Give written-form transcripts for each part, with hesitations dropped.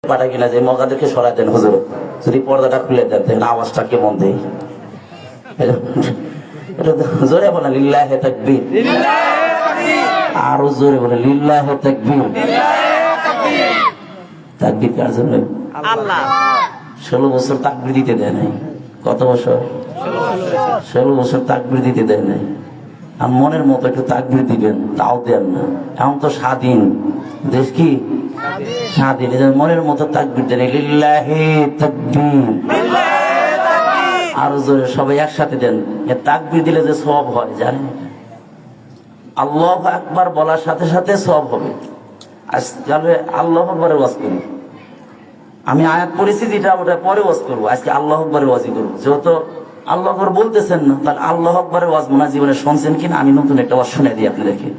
পাঠা কিনা যে মগাদেরকে সরাই দেন হুজুর, যদি পর্দাটা খুলে দেন দেখেন আওয়াজটা কেমন দেয়। এটা জোরে বলেন লিল্লাহে তাকবীর, আরো জোরে বলেন লিল্লাহে তাকবীর। তাকবীর কার জন্য? আল্লাহ। 16 বছর তাকবীর দিতে দেয় নাই। কত বছর? 16 বছর তাকবীর দিতে দেয় নাই। আর মনের মতো একটু তাকবীর দিবেন, তাও দেন না। এখন তো স্বাধীন দেশ, কি স্বাধীন, মনের মতো তাকবীর দেন লিল্লাহে তাকবীর। আরো জোরে সবাই একসাথে দেন। তাকবীর দিলে যে সওয়াব হয় জানেন? আল্লাহু আকবার বলার সাথে সাথে সওয়াব হবে। আজকাল আল্লাহু আকবারের ওয়াজ করি আমি, আয়াত পড়েছি যেটা ওটা পরে ওয়াজ করবো। আজকে আল্লাহু আকবারের ওয়াজই করবো। যেহেতু আল্লাহু আকবার বলতেছেন না, তাহলে আল্লাহু আকবারের ওয়াজ মনে জীবনে শুনছেন কিনা আমি নতুন একটা ওয়াজ শুনে দিই আপনাদেরকে।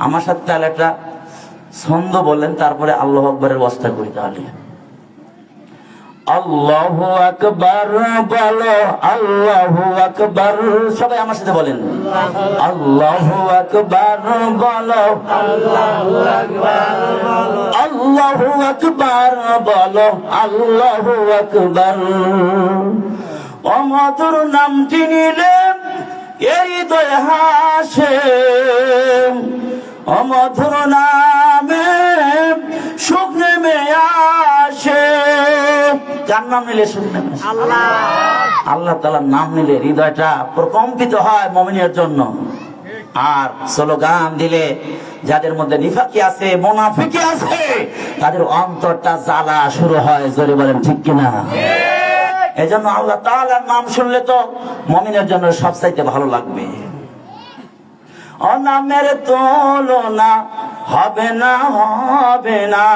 আমার সাথে তাহলে একটা ছন্দ বললেন, তারপরে আল্লাহু আকবারের ওয়াজটা করি। তাহলে আল্লাহু আকবার বলো, আল্লাহু আকবার, সবাই আমার সাথে বলেন আল্লাহু আকবার বলো, আল্লাহু আকবার বলো, আল্লাহু আকবার বলো, আল্লাহু আকবার। অমধুর নামটি নিলে এই হৃদয় হাসে, অমধুর নামে সুখ নেমে আসে। কার নাম নিলে সুখ নেমে আসে? আল্লাহ। আল্লাহ তাআলার নাম নিলে হৃদয়টা প্রকম্পিত হয় মুমিনের জন্য। আর স্লোগান দিলে যাদের মধ্যে নিফাকি আছে, মুনাফিকি আছে, তাদের অন্তরটা জ্বালা শুরু হয়। জোরে বলেন ঠিক কিনা? এই জন্য আল্লাহ তাআলার নাম শুনলে তো মুমিনের জন্য সবচাইতে ভালো লাগবে। অনামের তুলনা হবে না, হবে না,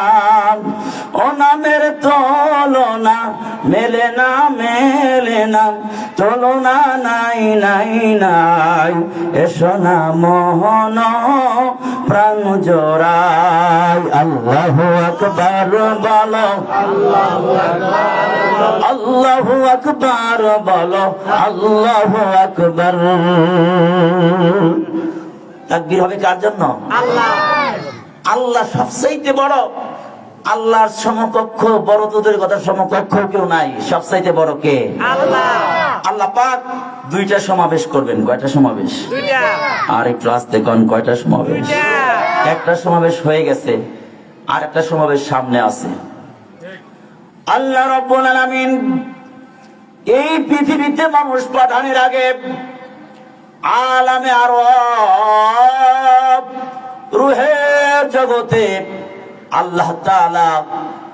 অনামের তুলনা মেলে না, মেলে না, তুলনা নাই, নাই, নাই। এসো না মোহন প্রাণ জোড়াই, আল্লাহু আকবার বলো, আল্লাহু আকবার, আল্লাহু আকবার বলো, আল্লাহু আকবার। তাকবীর হবে কার জন্য? আল্লাহ। আল্লাহ সবচাইতে বড়। আল্লাহর সমকক্ষ, বড় তোদের কথা, সমকক্ষ কেউ নাই। সবচাইতে বড় কে? আল্লাহ। আল্লাহ পাক দুইটা সমাবেশ করবেন। কয়টা সমাবেশ? দুইটা। আর একটু আস্তে কোন, কয়টা সমাবেশ? একটা সমাবেশ হয়ে গেছে, আর একটা সমাবেশ সামনে আছে। আল্লাহ রাব্বুল আলামিন এই পৃথিবীতে মানুষ পাঠানোর আগে আলামে আরব রূহের জগতে আল্লাহ তাআলা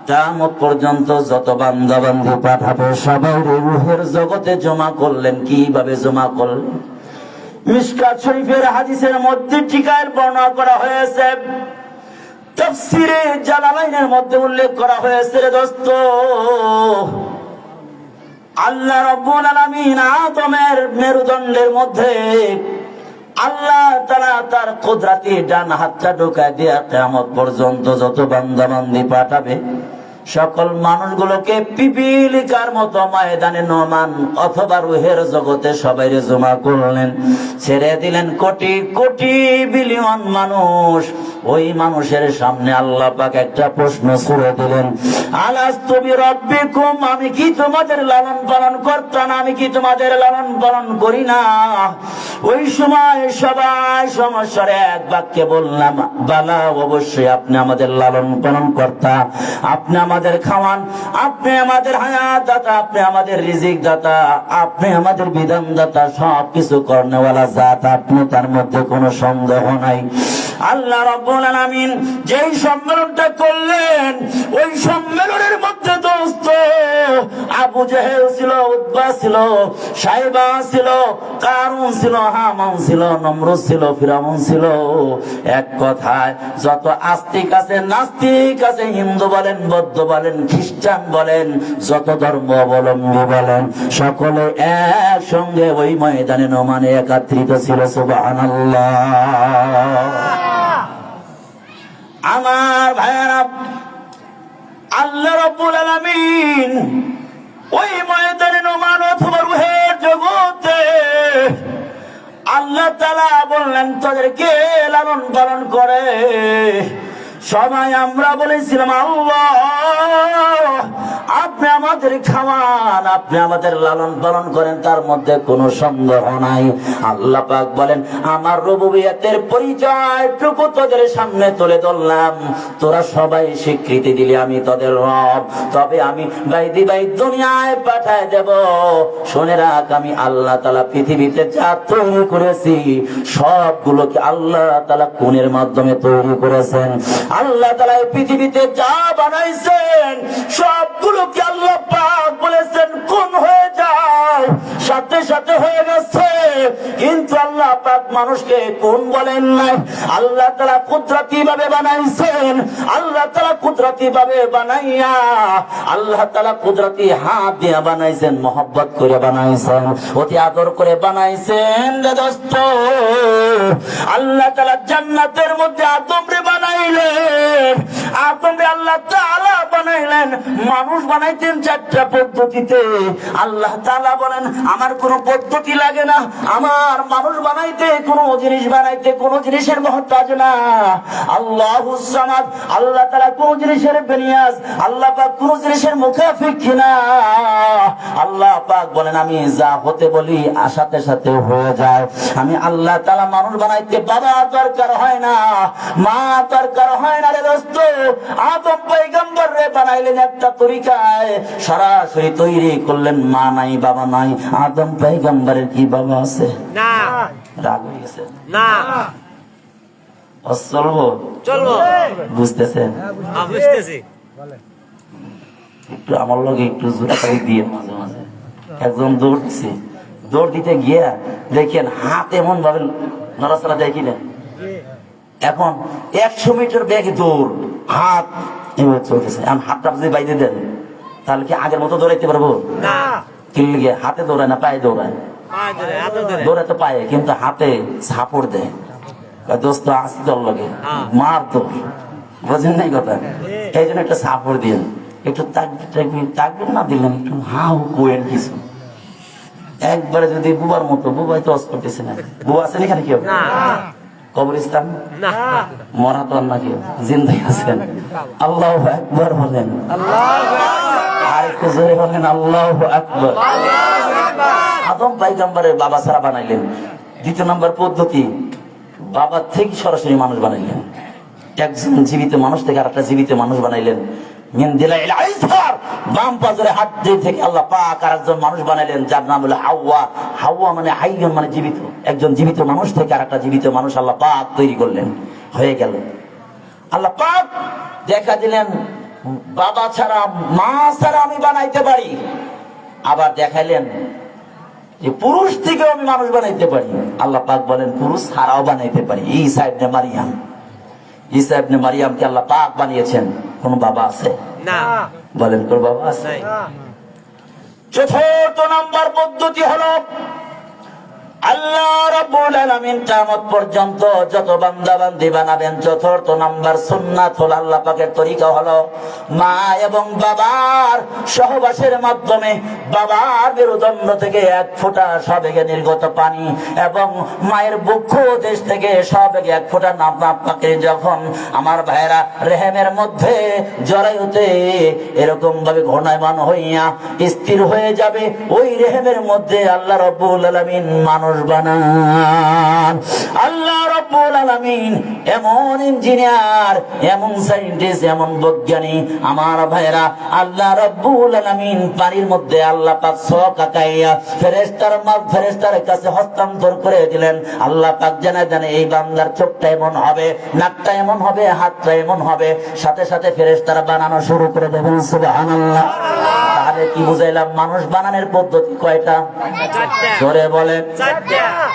কিয়ামত পর্যন্ত যত বান্দা বান্দী পাঠাবে সবাই রূহের জগতে জমা করলেন। কিভাবে জমা করলেন? মিশকাত শরীফের হাদিসের মধ্যে ঠিকায় বর্ণনা করা হয়েছে, তাফসীরে জালালাইনের মধ্যে উল্লেখ করা হয়েছে। রে দোস্ত, আল্লাহ রাব্বুল আলামিন আদমের মেরুদণ্ডের মধ্যে আল্লাহ তাআলা তার কুদরতি ডান হাতটা ঢোকায় দিয়ে কিয়ামত পর্যন্ত যত বান্দা বান্দী পাঠাবে সকল মানুষগুলোকে পিপিলিকার মতো ময়দানে নমান অথবা রূহের জগতে সবাই জমা করলেন। ছেড়ে দিলেন কোটি কোটি বিলিয়ন মানুষ। ওই মানুষের সামনে আল্লাহ পাক একটা প্রশ্ন ছুড়ে দিলেন, আলাস্তু বিরাব্বিকুম, আমি কি তোমাদের লালন পালন করতাম? আমি কি তোমাদের লালন পালন করি না? ওই সময় সবাই সমস্যার এক বাক্যে বললাম, বালা, অবশ্যই আপনি আমাদের লালন পালন কর্তা, আপনি আমাদের খাওয়ান, আপনি আমাদের হায়াত দাতা, আপনি আমাদের রিজিক দাতা, আপনি আমাদের বিধান দাতা, সবকিছু করনেওয়ালা জাত আপনি, তার মধ্যে কোনো সন্দেহ নাই। আল্লাহ রাব্বুল আলামিন যেই সম্মেলনটা করলেন, ওই সম্মেলনের মধ্যে দোস্ত আবু জেহেল ছিল, উতবা ছিল, সাইবা ছিল, কারুন ছিল, হামান ছিল, নমরুদ ছিল, ফিরাউন ছিল। এক কথায় যত আস্তিক আছে, নাস্তিক আছে, হিন্দু বলেন, বৌদ্ধ বলেন, খ্রিস্টান বলেন, যত ধর্ম অবলম্বী বলেন, সকলে একসঙ্গে ওই ময়দানে নমানে একত্রিত ছিল। সুবহানাল্লাহ। আমার ভাইয়েরা, আল্লাহ রাব্বুল আলামিন ওই ময়দানে নমান অথবা রূহের জগতে আল্লাহ তাআলা বললেন তাদেরকে লালন পালন করে। সবাই আমরা বলেছিলাম আল্লাহ আমাদের খাওয়ান, আপনি আমাদের লালন পালন করেন, তার মধ্যে কোনো সন্দেহ নাই। আল্লাহ পাক বলেন আমার রুবুবিয়তের পরিচয়টুকু তোদের সামনে তুলে ধরলাম, তোরা সবাই স্বীকৃতি দিলি আমি তোদের রব, তবে আমি বাইদি বাই দুনিয়ায় পাঠায় দেব। শুনে রাখ, আমি আল্লাহ তাআলা পৃথিবীতে যা তৈরি করেছি সবগুলোকে আল্লাহ তাআলা কোনের মাধ্যমে তৈরি করেছেন। আল্লাহ তাআলা এই পৃথিবীতে যা বানাইছেন সবগুলোকে আল্লাহ পাক বলেছেন কোন হয়ে যাও, সাথে সাথে হয়ে গেছে। কিন্তু আল্লাহ পাক মানুষকে কোন বলেন নাই। আল্লাহ তাআলা কুদরতি ভাবে বানাইছেন, আল্লাহ তাআলা কুদরতি ভাবে বানাইয়া আল্লাহ তাআলা কুদরতি হাত দিয়ে বানাইছেন, মহব্বত করে বানাইছেন, অতি আদর করে বানাইছেন। রে দোস্ত, আল্লাহ তাআলা জান্নাতের মধ্যে আদমরে বানাইলেন, আদমরে আল্লাহ তাআলা বানাইলেন। মানুষ বানাইতেন চারটা পদ্ধতিতে। আল্লাহ তাআলা বলেন আমার কোনো পদ্ধতি লাগে না, আমার মানুষ বানাইতে কোনো জিনিস বানাইতে কোনো জিনিসের মহতাজ না। আল্লাহুস সামাদ, আল্লাহ তাআলা কোন জিনিসের বেনিয়াজ, আল্লাহ পাক কোন জিনিসের মুখাফিক না। আল্লাহ পাক বলেন আমি যা হতে বলি সাথে সাথে হয়ে যায়। আমি আল্লাহ তাআলা মানুষ বানাইতে বাবা দরকার হয় না, মা দরকার হয় না। রে দোস্ত, আদম পয়গম্বর রে বানাইলেন একটা তরিকায়, সরাসরি তৈরি করলেন, মা নাই বাবা নাই। আদম পয়গম্বরের কি বাবা আছে? না। রাগ হয়ে গেছে না। চলবো চলবো, বুঝতেছেন? বুঝতেছি। একটু আমার লোক একটু জোরাকারি দিয়ে মাঝে মাঝে একজন দৌড় দিছে, দৌড় দিতে গিয়া দেখেন হাত এমন ভাবে নড়াচড়া দেয় কিনা। এখন 100 মিটার ব্যাগে দৌড়, হাত এভাবে চলতেছে। এখন হাতটা যদি বাইরে দেন তাহলে কি আগের মতো দৌড়াইতে পারবো? না। কিনলে গিয়ে হাতে দৌড়ায় না পায়ে দৌড়ায়? দৌড়ায় তো পায়ে, কিন্তু হাতে ঝাপড় দেয়। দোস্ত আসি তোর লগে মার তো, বোঝেন নাই কথা? এই জন্য একটা সাপড় দিন, একটু তাকবেন না দিলেন, একটু হাউ কোয়েন কিছু একবারে যদি বুবার মতো। বুবাই তো অস করতেছে না। বুবা আছেন এখানে কেউ? কবরস্থান মরা তো না, কেউ জিন্দাই আছেন? আল্লাহু আকবার বলেন, আর একটু জোরে বলেন আল্লাহু আকবার। আদম পয়গম্বরের বাবা ছাড়া বানাইলেন। দ্বিতীয় নম্বর পদ্ধতি, বাবা থেকে সরাসরি মানুষ বানাইলেন। একজন জীবিত মানুষ থেকে আরেকটা জীবিত মানুষ বানাইলেন। বাম পাজরে হাত থেকে আল্লাহ পাক আরেকজন মানুষ বানাইলেন, যার নাম হলো হাওয়া। হাওয়া মানে হাইয়ুন মানে জীবিত। একজন জীবিত মানুষ থেকে আরেকটা জীবিত মানুষ আল্লাহ পাক তৈরি করলেন, হয়ে গেল। আল্লাহ পাক দেখা দিলেন বাবা ছাড়া মা ছাড়া আমি বানাইতে পারি। আবার দেখাইলেন যে পুরুষ থেকেও আমি মানুষ বানাইতে পারি। আল্লাহ পাক বলেন পুরুষ ছাড়াও বানাইতে পারি। ঈসা ইবনে মারিয়াম, ঈসা ইবনে মারিয়ামকে আল্লাহ পাক বানিয়েছেন। কোন বাবা আছে? না। বলেন কোন বাবা আছে? চতুর্থ নাম্বার পদ্ধতি হলো আল্লাহ রাব্বুল আলামিন কিয়ামত পর্যন্ত যত বান্দা বান্দি বানাবেন, চতুর্থ নাম্বার সুন্নাত হলো, আল্লাহ পাকের তরিকা হলো মা এবং বাবার সহবাসের মাধ্যমে বাবার মেরুদণ্ড থেকে 1 ফোঁটা সবেগে নির্গত পানি এবং মায়ের বক্ষ দেশ থেকে সবেগে 1 ফোঁটা নাপাকে যখন আমার ভাইরা রেহেমের মধ্যে জরায়ুতে এরকম ভাবে ঘূর্ণায়মান হইয়া স্থির হয়ে যাবে, ওই রেহেমের মধ্যে আল্লাহ রাব্বুল আলামিন মানুষ বানান। আল্লাহ রাব্বুল আলামিন এমন ইঞ্জিনিয়ার, এমন সায়েন্টিস্ট, এমন বৈজ্ঞানিক আমার ভাইরা, আল্লাহ রাব্বুল আলামিন পানির মধ্যে আল্লাহ পাক ছক আঁকাইয়া ফেরেশতার কাছে হস্তান্তর করে দিলেন। আল্লাহ পাক জানে এই বান্দার চোখটা এমন হবে, নাকটা এমন হবে, হাতটা এমন হবে, সাথে সাথে ফেরেশতারা বানানো শুরু করে দেবেন। সুবহানাল্লাহ। তাহলে কি বুঝাইলাম? মানুষ বানানোর পদ্ধতি কয়টা? জোরে বলেন।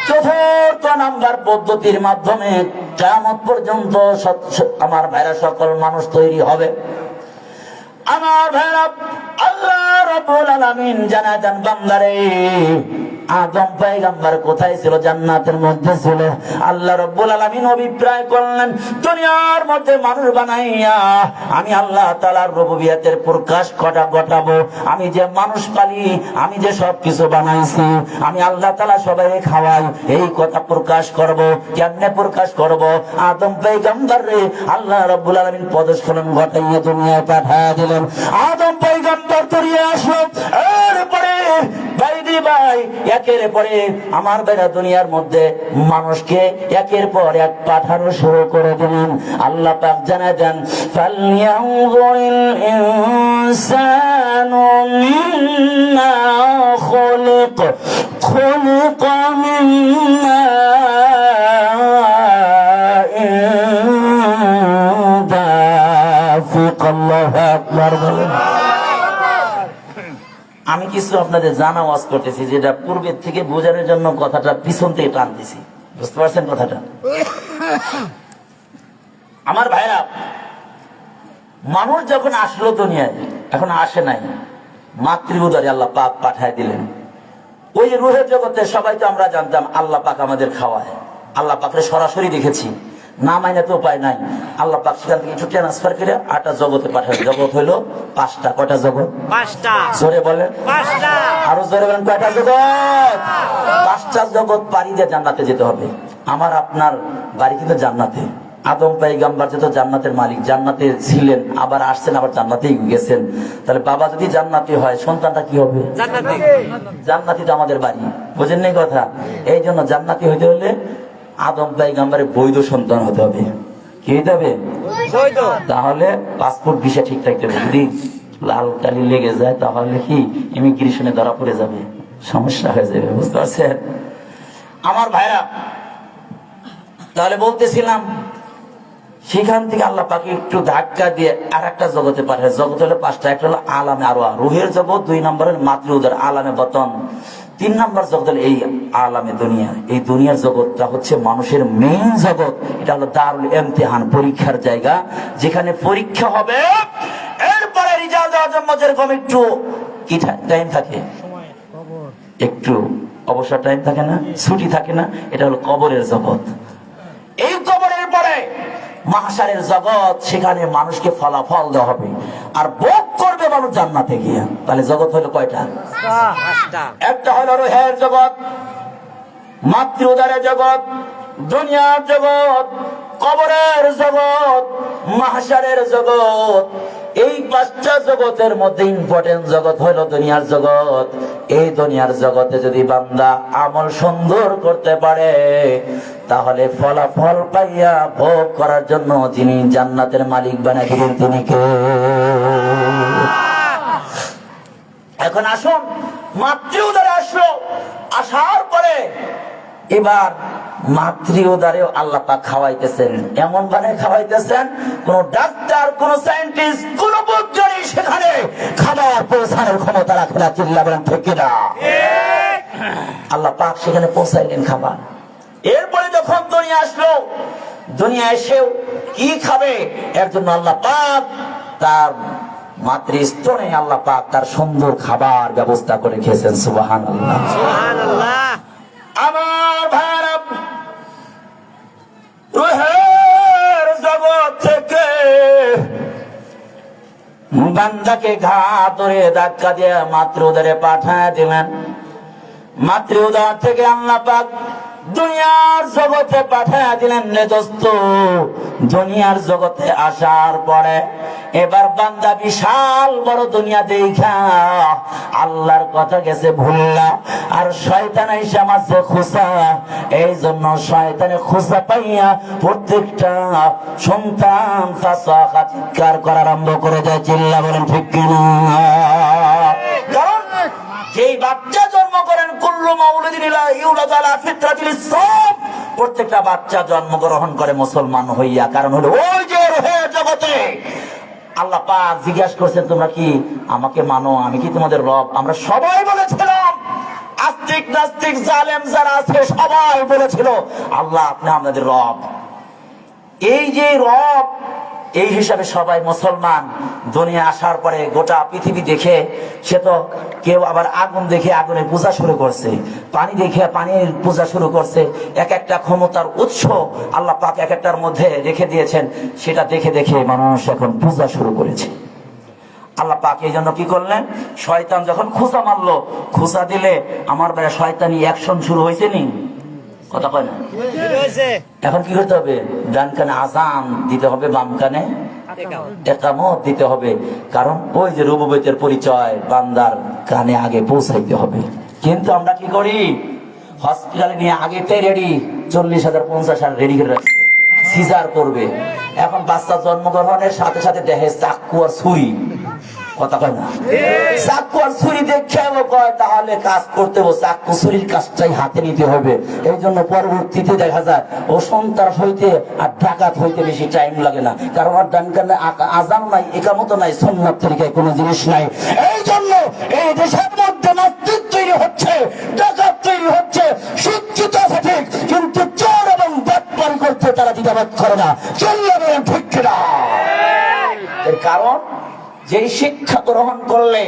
চতুর্থ নাম্বার পদ্ধতির মাধ্যমে কিয়ামত পর্যন্ত আমার ভাইরা সকল মানুষ তৈরি হবে। আমার ভাইরা আল্লাহ রাব্বুল আলামিন জানাতেন বান্দারে আদম পয়গম্বর কোথায় ছিল? জান্নাতের মধ্যে ছিল। আল্লাহ রাব্বুল আলামিন অভিপ্রায় করলেন দুনিয়ার মধ্যে মানুষ বানাইয়া আমি আল্লাহ তাআলার রুবুবিয়তের প্রকাশ ঘটাবো। আমি যে মানুষ পালি, আমি যে সবকিছু বানাইছি, আমি আল্লাহ তাআলা সবাইকে খাওয়াই, এই কথা প্রকাশ করব। কেমনে প্রকাশ করব? আদম পয়গম্বর রে আল্লাহ রাব্বুল আলামিন পদস্খলন ঘটাইয়া দুনিয়ায় পাঠিয়ে দিলেন। আদম পয়গম্বর তরিয়ে আসো, ভাই একের পরে আমার বেড়া দুনিয়ার মধ্যে মানুষকে একের পর এক পাঠানো শুরু করে দিলেন। আল্লাহ পাক জানায় দেন ফালইয়ানজুরিল ইনসানু মিম্মা খুলিক খুলিকা মিম্মা আল্লাহু আকবার। আমি কিছু আপনাদের জানা ওয়াজ করতেছি, যেটা পূর্বের থেকে বোঝানোর জন্য কথাটা পিছন থেকে টানতেছি, বুঝতে পারছেন কথাটা? আমার ভাইরা, মানুষ যখন আসলো দুনিয়ায়, এখন আসে নাই, মাতৃ উদরে আল্লাহ পাক পাঠায় দিলেন। ওই যে রুহের জগতে সবাই তো আমরা জানতাম আল্লাহ পাক আমাদের খাওয়ায়, আল্লাহ পাকরে সরাসরি দেখেছি, না মাইনে তো উপায় নাই। আল্লাহ পাক সেখান থেকে একটু ট্রান্সফার করে 8টা জগতে পাঠায়। জগৎ হইলো 5টা। কয়টা জগৎ? 5টা। জোরে বলেন 5টা। আরো জোরে বলেন কয়টা জগৎ? 5টা জগৎ পাড়ি দিয়ে জান্নাতে যেতে হবে। আমার আপনার বাড়ি কিন্তু জান্নাতে। আদম পয়গম্বর যত জান্নাতের মালিক, জান্নাতে ছিলেন, আবার আসছেন, আবার জান্নাতেই গেছেন। তাহলে বাবা যদি জান্নাতি হয়, সন্তানটা কি হবে? জান্নাতি। জান্নাতি তো আমাদের বাড়ি, বুঝেন নাই কথা? এই জন্য জান্নাতি হইতে হলে আদম পয়গম্বরের বৈধ সন্তান হতে হবে। কি হইতে হবে? তাহলে পাসপোর্ট ভিসা ঠিক থাকতে হবে। যদি লাল কালি লেগে যায় তাহলে কি ইমিগ্রেশনে ধরা পড়ে যাবে, সমস্যা হয়ে যাবে, বুঝতে পারছেন আমার ভাইরা? তাহলে বলতেছিলাম, সেখান থেকে আল্লাহ পাকে একটু ধাক্কা দিয়ে আর একটা জগতে পাঠায়। জগৎ হলো 5টা। একটা হলো আলামে আরওয়া, রুহের জগৎ। 2 নম্বর হলো মাতৃ উদর, আলামে বতন। 3 নম্বর জগৎ হলো এই আলামে দুনিয়া। এই দুনিয়ার জগৎটা হচ্ছে মানুষের মেইন জগৎ। এটা হলো দারুল ইমতিহান, পরীক্ষার জায়গা, যেখানে পরীক্ষা হবে। এরপরে রিজাল্ট দেওয়ার জন্য যেরকম একটু কি টাইম থাকে, একটু অবসর টাইম থাকে না, ছুটি থাকে না, এটা হলো কবরের জগৎ। এই কবরের পরে মাহশারের জগৎ, সেখানে মানুষকে ফলাফল দেওয়া হবে আর ভোগ করবে মানুষ জান্নাতে গিয়ে। তাহলে জগৎ হলো কয়টা? 5টা। একটা হলো রুহের জগৎ, মাতৃ উদরের জগৎ, দুনিয়ার জগৎ, কবরের জগৎ, মাহশারের জগৎ। এই 5টা জগতের মধ্যে ইম্পর্টেন্ট জগৎ হলো দুনিয়ার জগৎ। এই দুনিয়ার জগতে যদি বান্দা আমল সুন্দর করতে পারে, তাহলে ফলাফল পাইয়া ভোগ করার জন্য যিনি জান্নাতের মালিক বানায় দিলেন, তিনি কে? এখন আসুন, মাতৃ উদরে আসলো, আসার পরে এবার মাতৃ উদরেও আল্লাহ পাক খাওয়াইতেছেন। এমন ভাবে খাওয়াইতেছেন, কোন ডাক্তার, কোন সায়েন্টিস্ট, কোন বৈজ্ঞানিক সেখানে খাবার পৌঁছানোর ক্ষমতা রাখে না। চিল্লা বলেন ঠিক না? আল্লাহ পাক সেখানে পৌঁছাইলেন খাবার। এরপরে যখন দুনিয়া আসলো, দুনিয়া এসেও কি খাবে, এর জন্য আল্লাহ পাক তার মাতৃস্তনে আল্লাহ পাক তার সুন্দর খাবার ব্যবস্থা করে খেয়েছেন। সুবহানাল্লাহ, সুবহানাল্লাহ। আমার ভাইরা, রুহের জগৎ থেকে বান্দাকে ঘাট ধরে ধাক্কা দিয়ে মাতৃ উদরে পাঠায় দিলেন। মাতৃ উদর থেকে আল্লাহ পাক দুনিয়ার জগতে পাঠায় দিলেন। রে দোস্ত, দুনিয়ার জগতে আসার পরে এবার বান্দা বিশাল বড় দুনিয়া দেখা আল্লাহর কথা গেছে ভুললা, আর শয়তান এসে মাঝে খোঁচা। এই জন্য শয়তানে খোঁচা পাইয়া প্রত্যেকটা সন্তান চিৎকার করা আরম্ভ করে দেয়। চিল্লা বলেন ঠিক কিনা? কারণ যেই বাচ্চা জন্ম করেন, কুল্লু মাউলুদিন ইউলাদু আলা ফিতরাতিল ইসলাম, প্রত্যেকটা বাচ্চা জন্মগ্রহণ করে মুসলমান হইয়া। কারণ হলো ওই যে রুহের জগতে আল্লাহ পাক জিজ্ঞাসা করছেন, তোমরা কি আমাকে মানো? আমি কি তোমাদের রব? আমরা সবাই বলেছিলাম, আস্তিক নাস্তিক জালেম যারা আছে সবাই বলেছিল, আল্লাহ আপনি আমাদের রব। এই যে রব, এই হিসাবে সবাই মুসলমান। দুনিয়া আসার পরে গোটা পৃথিবী দেখে, সে তো কেউ আবার আগুন দেখে আগুনের পূজা শুরু করছে, পানি দেখে পানির পূজা শুরু করছে। এক একটা ক্ষমতার উৎস আল্লাহ পাক এক একটার মধ্যে রেখে দিয়েছেন, সেটা দেখে দেখে মানুষ এখন পূজা শুরু করেছে। আল্লাহ পাক এই জন্য কি করলেন, শয়তান যখন খোঁচা মারলো, খোঁচা দিলে আমার বেলা শয়তানি অ্যাকশন শুরু হয়েছে নি? কথা কয় না? এখন কি করতে হবে? ডান কানে আযান দিতে হবে, বাম কানে ইকামত দিতে হবে। কারণ ওই যে রুবুবিয়তের পরিচয় বান্দার কানে আগে পৌঁছাইতে হবে। কিন্তু আমরা কি করি, হসপিটালে নিয়ে আগেতেই রেডি, 40,000 50,000 রেডি করে রাখছে, সিজার করবে। এখন বাচ্চা জন্মগ্রহণের সাথে সাথে দেখে চাকু আর ছুরি, কথা কয় না, চাকু আর ছুরি দেখে কয় তাহলে কাজ করতে হবে, চাকু ছুরির কাজটাই হাতে নিতে হবে। এই জন্য পরবর্তীতে দেখা যায় ও সন্ত্রাস হইতে আর ডাকাত হইতে বেশি টাইম লাগে না, কারণ আর ডান কানে আজান নাই, একামত নাই, সুন্নাত তরিকায় কোনো জিনিস নাই। এই জন্য এই দেশের মধ্যে নাস্তিক তৈরি হচ্ছে, ডাকাত তৈরি হচ্ছে, শিক্ষিত আছে ঠিক, কিন্তু চোর এবং বাটপারি করতে তারা দ্বিধাবোধ করে না। চলবে ঠিক কিনা? এর কারণ যেই শিক্ষা গ্রহণ করলে,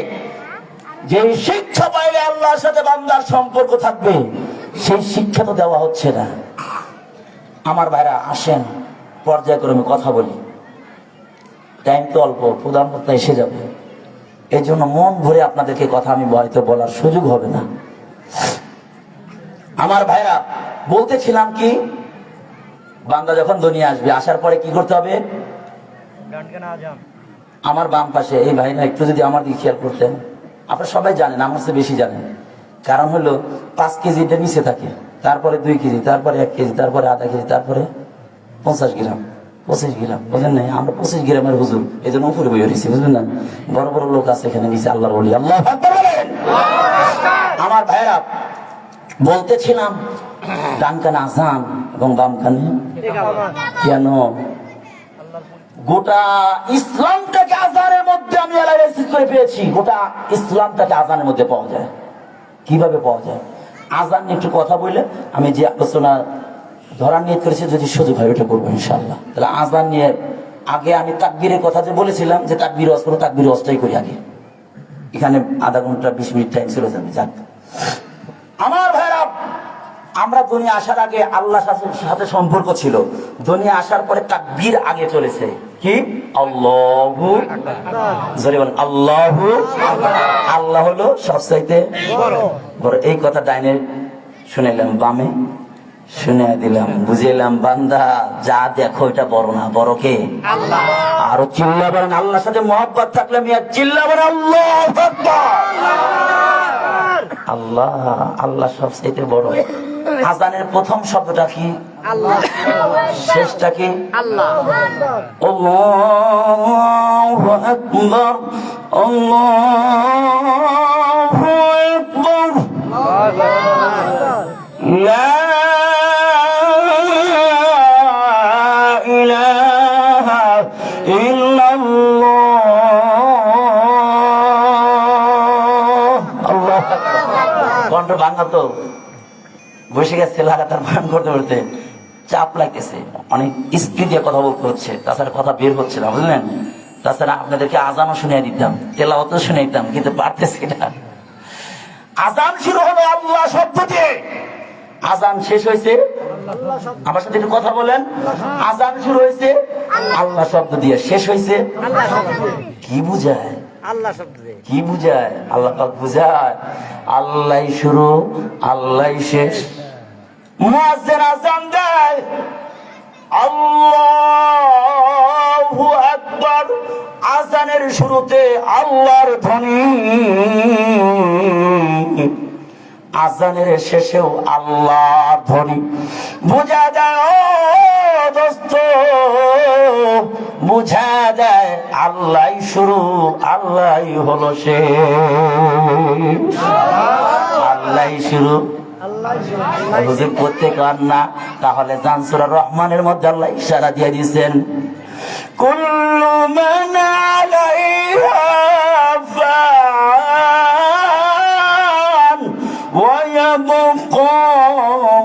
যেই শিক্ষা পাইলে আল্লাহর সাথে বান্দার সম্পর্ক থাকবে, সেই শিক্ষা তো দেওয়া হচ্ছে না। আমার ভাইরা আসেন, পর্যায়ক্রমে কথা বলি, টাইম তো অল্প, প্রধানমন্ত্রী এসে যাবে। এই জন্য মন ভরে আপনাদেরকে কথা আমি হয়তো বলার সুযোগ হবে না। আমার ভাইরা বলতেছিলাম কি, বান্দা যখন দুনিয়া আসবে, আসার পরে কি করতে হবে? আমার বাম পাশে এই ভাইরা একটু যদি আমার দিকে খেয়াল করতেন, আপনারা সবাই জানেন, আমার চেয়ে বেশি জানেন। কারণ হলো 5 কেজিটা নিচে থাকে, তারপরে 2 কেজি, তারপরে 1 কেজি, তারপরে আধা কেজি, তারপরে 50 গ্রাম, 25 গ্রাম, বুঝলেন না? আমরা 25 গ্রামের হুজুর, এই জন্য উপরে বই হয়েছি, বুঝলেন না? বড় বড় লোক আছে এখানে নিচে, আল্লাহর ওলি। আল্লাহু আকবার বলেন। আমার ভাইরা বলতেছিলাম, ডান কানে আযান এবং বাম কানে কেন? গোটা ইসলামটাকে আযানের মধ্যে আমি অ্যানালাইসিস করে পেয়েছি। গোটা ইসলামটাকে আযানের মধ্যে পাওয়া যায়। কিভাবে পাওয়া যায়? আযান নিয়ে একটু কথা বললে আমি যে আলোচনা ধরার নিয়ত করেছি, যদি সুযোগ হয় ওটা করবো ইনশাআল্লাহ। তাহলে আযান নিয়ে আগে আমি তাকবীরের কথা যে বলেছিলাম, যে তাকবীর ওয়াজ করবো, তাকবীর ওয়াজটাই করি আগে। এখানে আধা ঘন্টা 20 মিনিট টাইম চলে যাবে। যাক আমার ভাইরা, আমরা দুনিয়া আসার আগে আল্লাহর সাথে সম্পর্ক ছিল, দুনিয়া আসার পরে তাকবীর আগে চলেছে। কি? আল্লাহু আকবার। আল্লাহু, আল্লাহ হলো সবচাইতে বড়। এই কথা ডাইনে শুনাইলাম, বামে শুনে দিলাম, বুঝাইলাম, বান্দা যা দেখো এটা বড় না, বড় কে? আল্লাহ। আরো চিল্লা বলেন, আল্লাহর সাথে মহব্বত থাকলে মিয়া চিল্লা বলেন আল্লাহু আকবার। আল্লাহ, আল্লাহ সবচাইতে বড়। আযানের প্রথম শব্দটা কি? আল্লাহ। শেষটা কি? আল্লাহ। আল্লাহু আকবার, আল্লাহু আকবার, লা ইলাহা ইল্লাল্লাহ। আল্লাহ। কণ্ঠ ভাঙা তো, বসে গেছে লাগাতার পান করতে করতে, চাপ লাগতেছে, অনেক স্পিড দিয়ে কথা বলতে হচ্ছে, তাছাড়া কথা বের হচ্ছে না, বুঝলেন? তাছাড়া আপনাদেরকে আযানও শুনিয়ে দিতাম, তেলাওয়াতও শুনিয়ে দিতাম, কিন্তু পারতেছি না। আযান শুরু হলো আল্লাহ শব্দ দিয়ে, আযান শেষ হয়েছে, আমার সাথে একটু কথা বলেন, আযান শুরু হয়েছে আল্লাহ শব্দ দিয়ে, শেষ হয়েছে আল্লাহ শব্দ দিয়ে। কি বুঝায়? আল্লাহ শব্দ দিয়ে কি বুঝায়? আল্লাহ পাক বুঝায় আল্লাহই শুরু, আল্লাহই শেষ। মুয়াজ্জিন আযান দেয়, আল্লাহু আকবার। আযানের শুরুতে আল্লাহর ধ্বনি, আযানের শেষেও আল্লাহর ধ্বনি। বুঝা যায় ও দোস্ত, বুঝা যায় আল্লাহই শুরু, আল্লাহই হলো শেষ। আল্লাহই শুরু, হুজুর করতে পার না, তাহলে জান সূরা রহমানের মধ্যে আল্লাহ ইশারা দিয়ে দিয়েছেন, কুল্লু মান আলাইহা ফান ওয়া ইয়াবকা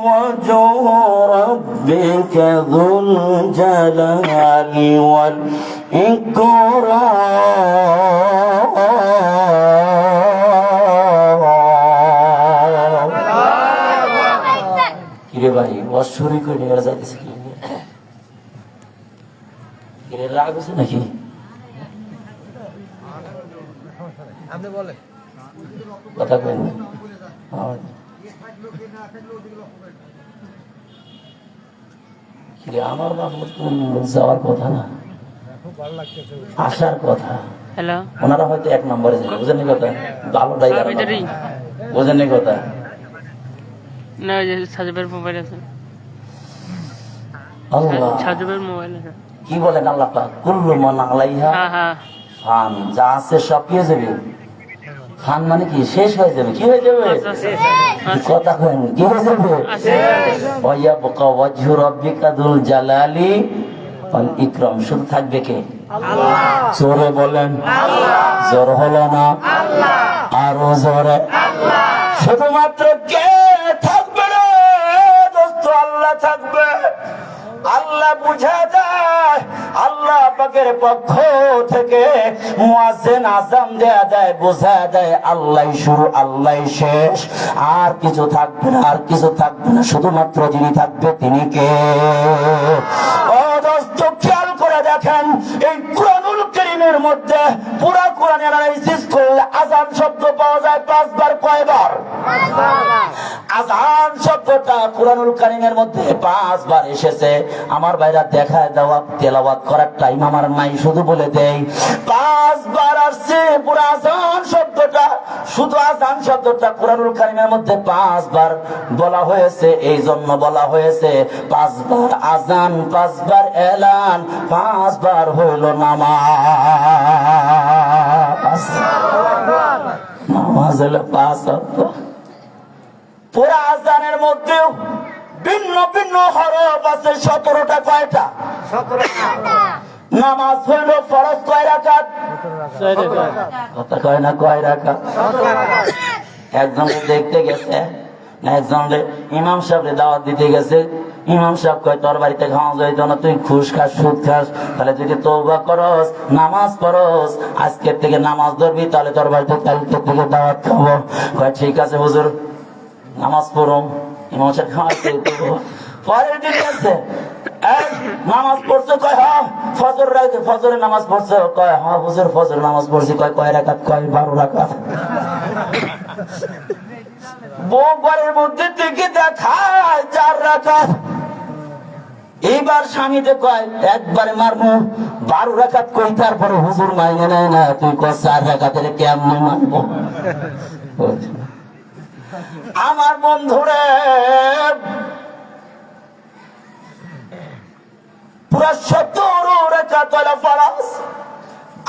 ওয়াজহু রাব্বিকা যুল জালালি ওয়াল ইকরাম। কিরে ভাই অসুরি করে যাইতেছে, কি রাগ হচ্ছে নাকি? কথা কেন আমার যাওয়ার কথা না, আসার কথা। ওনারা হয়তো 1 নম্বরে যাবে, বুঝলেন কথা? ভালো ড্রাইভার বোঝেননি কথা? না ওই যে সাজবের মোবাইল আছে, আল্লাহ সাজবের মোবাইল আছে। কি বলেন আল্লাহ পাক? কুল্লু মান আলাইহা হ্যাঁ হ্যাঁ ফান, যা আছে সব কি হয়ে যাবে? ফান মানে কি? শেষ হয়ে যাবে। কি হয়ে যাবে? কথা কেন? কি হয়ে যাবে? ওয়ায়াবকা ওয়াজহু রাব্বিকা যুল জালালি ওয়াল ইকরাম। শুধু থাকবে কে? আল্লাহ। জোরে বলেন আল্লাহ। জোর হলো না? আল্লাহ। আরো জোরে আল্লাহ। শুধুমাত্র কে থাকবে রে দোস্ত? আল্লাহ থাকবে। আল্লাহ বুঝা যায়, আল্লাহ পাকের পক্ষ থেকে মুয়াজ্জিন আযান দেয়া যায়, বোঝা যায় আল্লাহই শুরু আল্লাহই শেষ, আর কিছু থাকবে না, আর কিছু থাকবে না। শুধুমাত্র যিনি থাকবে তিনি কে? ও দোস্ত খেয়াল করে দেখেন, এই কুরআনুল কারীমের মধ্যে পুরা কোরআন অ্যানালাইসিস করলে আযান শব্দ পাওয়া যায় 5 বার। কয়বার? আযান শব্দটা কুরআনুল কারীমের মধ্যে 5 বার এসেছে। আমার ভাইরা দেখায় দেওয়া তেলাওয়াত করার টাইম আমার নাই, শুধু বলে দেই 5 বার আসছে পুরো আযান শব্দটা। শুধু আযান শব্দটা কুরআনুল কারীমের মধ্যে 5 বার বলা হয়েছে। এই জন্য বলা হয়েছে 5 বার আযান, 5 বার এলান, 5 বার হইল নামাজ। নামাজ হলো 5 ওয়াক্ত। পুরা আযানের মধ্যেও ভিন্ন ভিন্ন হরফ আছে 17টা। কয়টা? 17টা। নামাজ হইল ফরজ কয় রাকাত? 6 রাকাত। কথা কয় না? কয় রাকাত? 17 রাকাত। একজন দেখতে গেছে, একজন ইমাম সাহেবরে দাওয়াত দিতে গেছে। ইমাম সাহেব কয় তোর বাড়িতে খাওয়া যাইতো না, তুই ঘুষ খাস, সুদ খাস, তাহলে যদি তওবা করস, নামাজ পড়স, আজকের থেকে নামাজ ধরবি, তাহলে তোর বাড়িতে কালকে থেকে দাওয়াত খাবো। কয় ঠিক আছে হুজুর, নামাজ পড়ুন। ইমাম সাহেব খাওয়াইতে পরের দিন আছে নামাজ পড়ছো? কয় হ্যাঁ। ফজর রাখে, ফজরের নামাজ পড়ছো? কয় হ্যাঁ হুজুর ফজর নামাজ পড়ছি। কয় কয় রাকাত? কয় 12 রাকাত। বউ ঘরের মধ্যে থেকে দেখায় 4 রাকাত। এইবার স্বামীতে কয় একবারে মারবো, 12 রাকাত। কই তারপরে হুজুর মাইনে নেয় না, তুই কয় 4 রাকাতের কেমনে মানবো? আমার বন্ধুরে পুরা 17 রাকাত হলো ফরজ।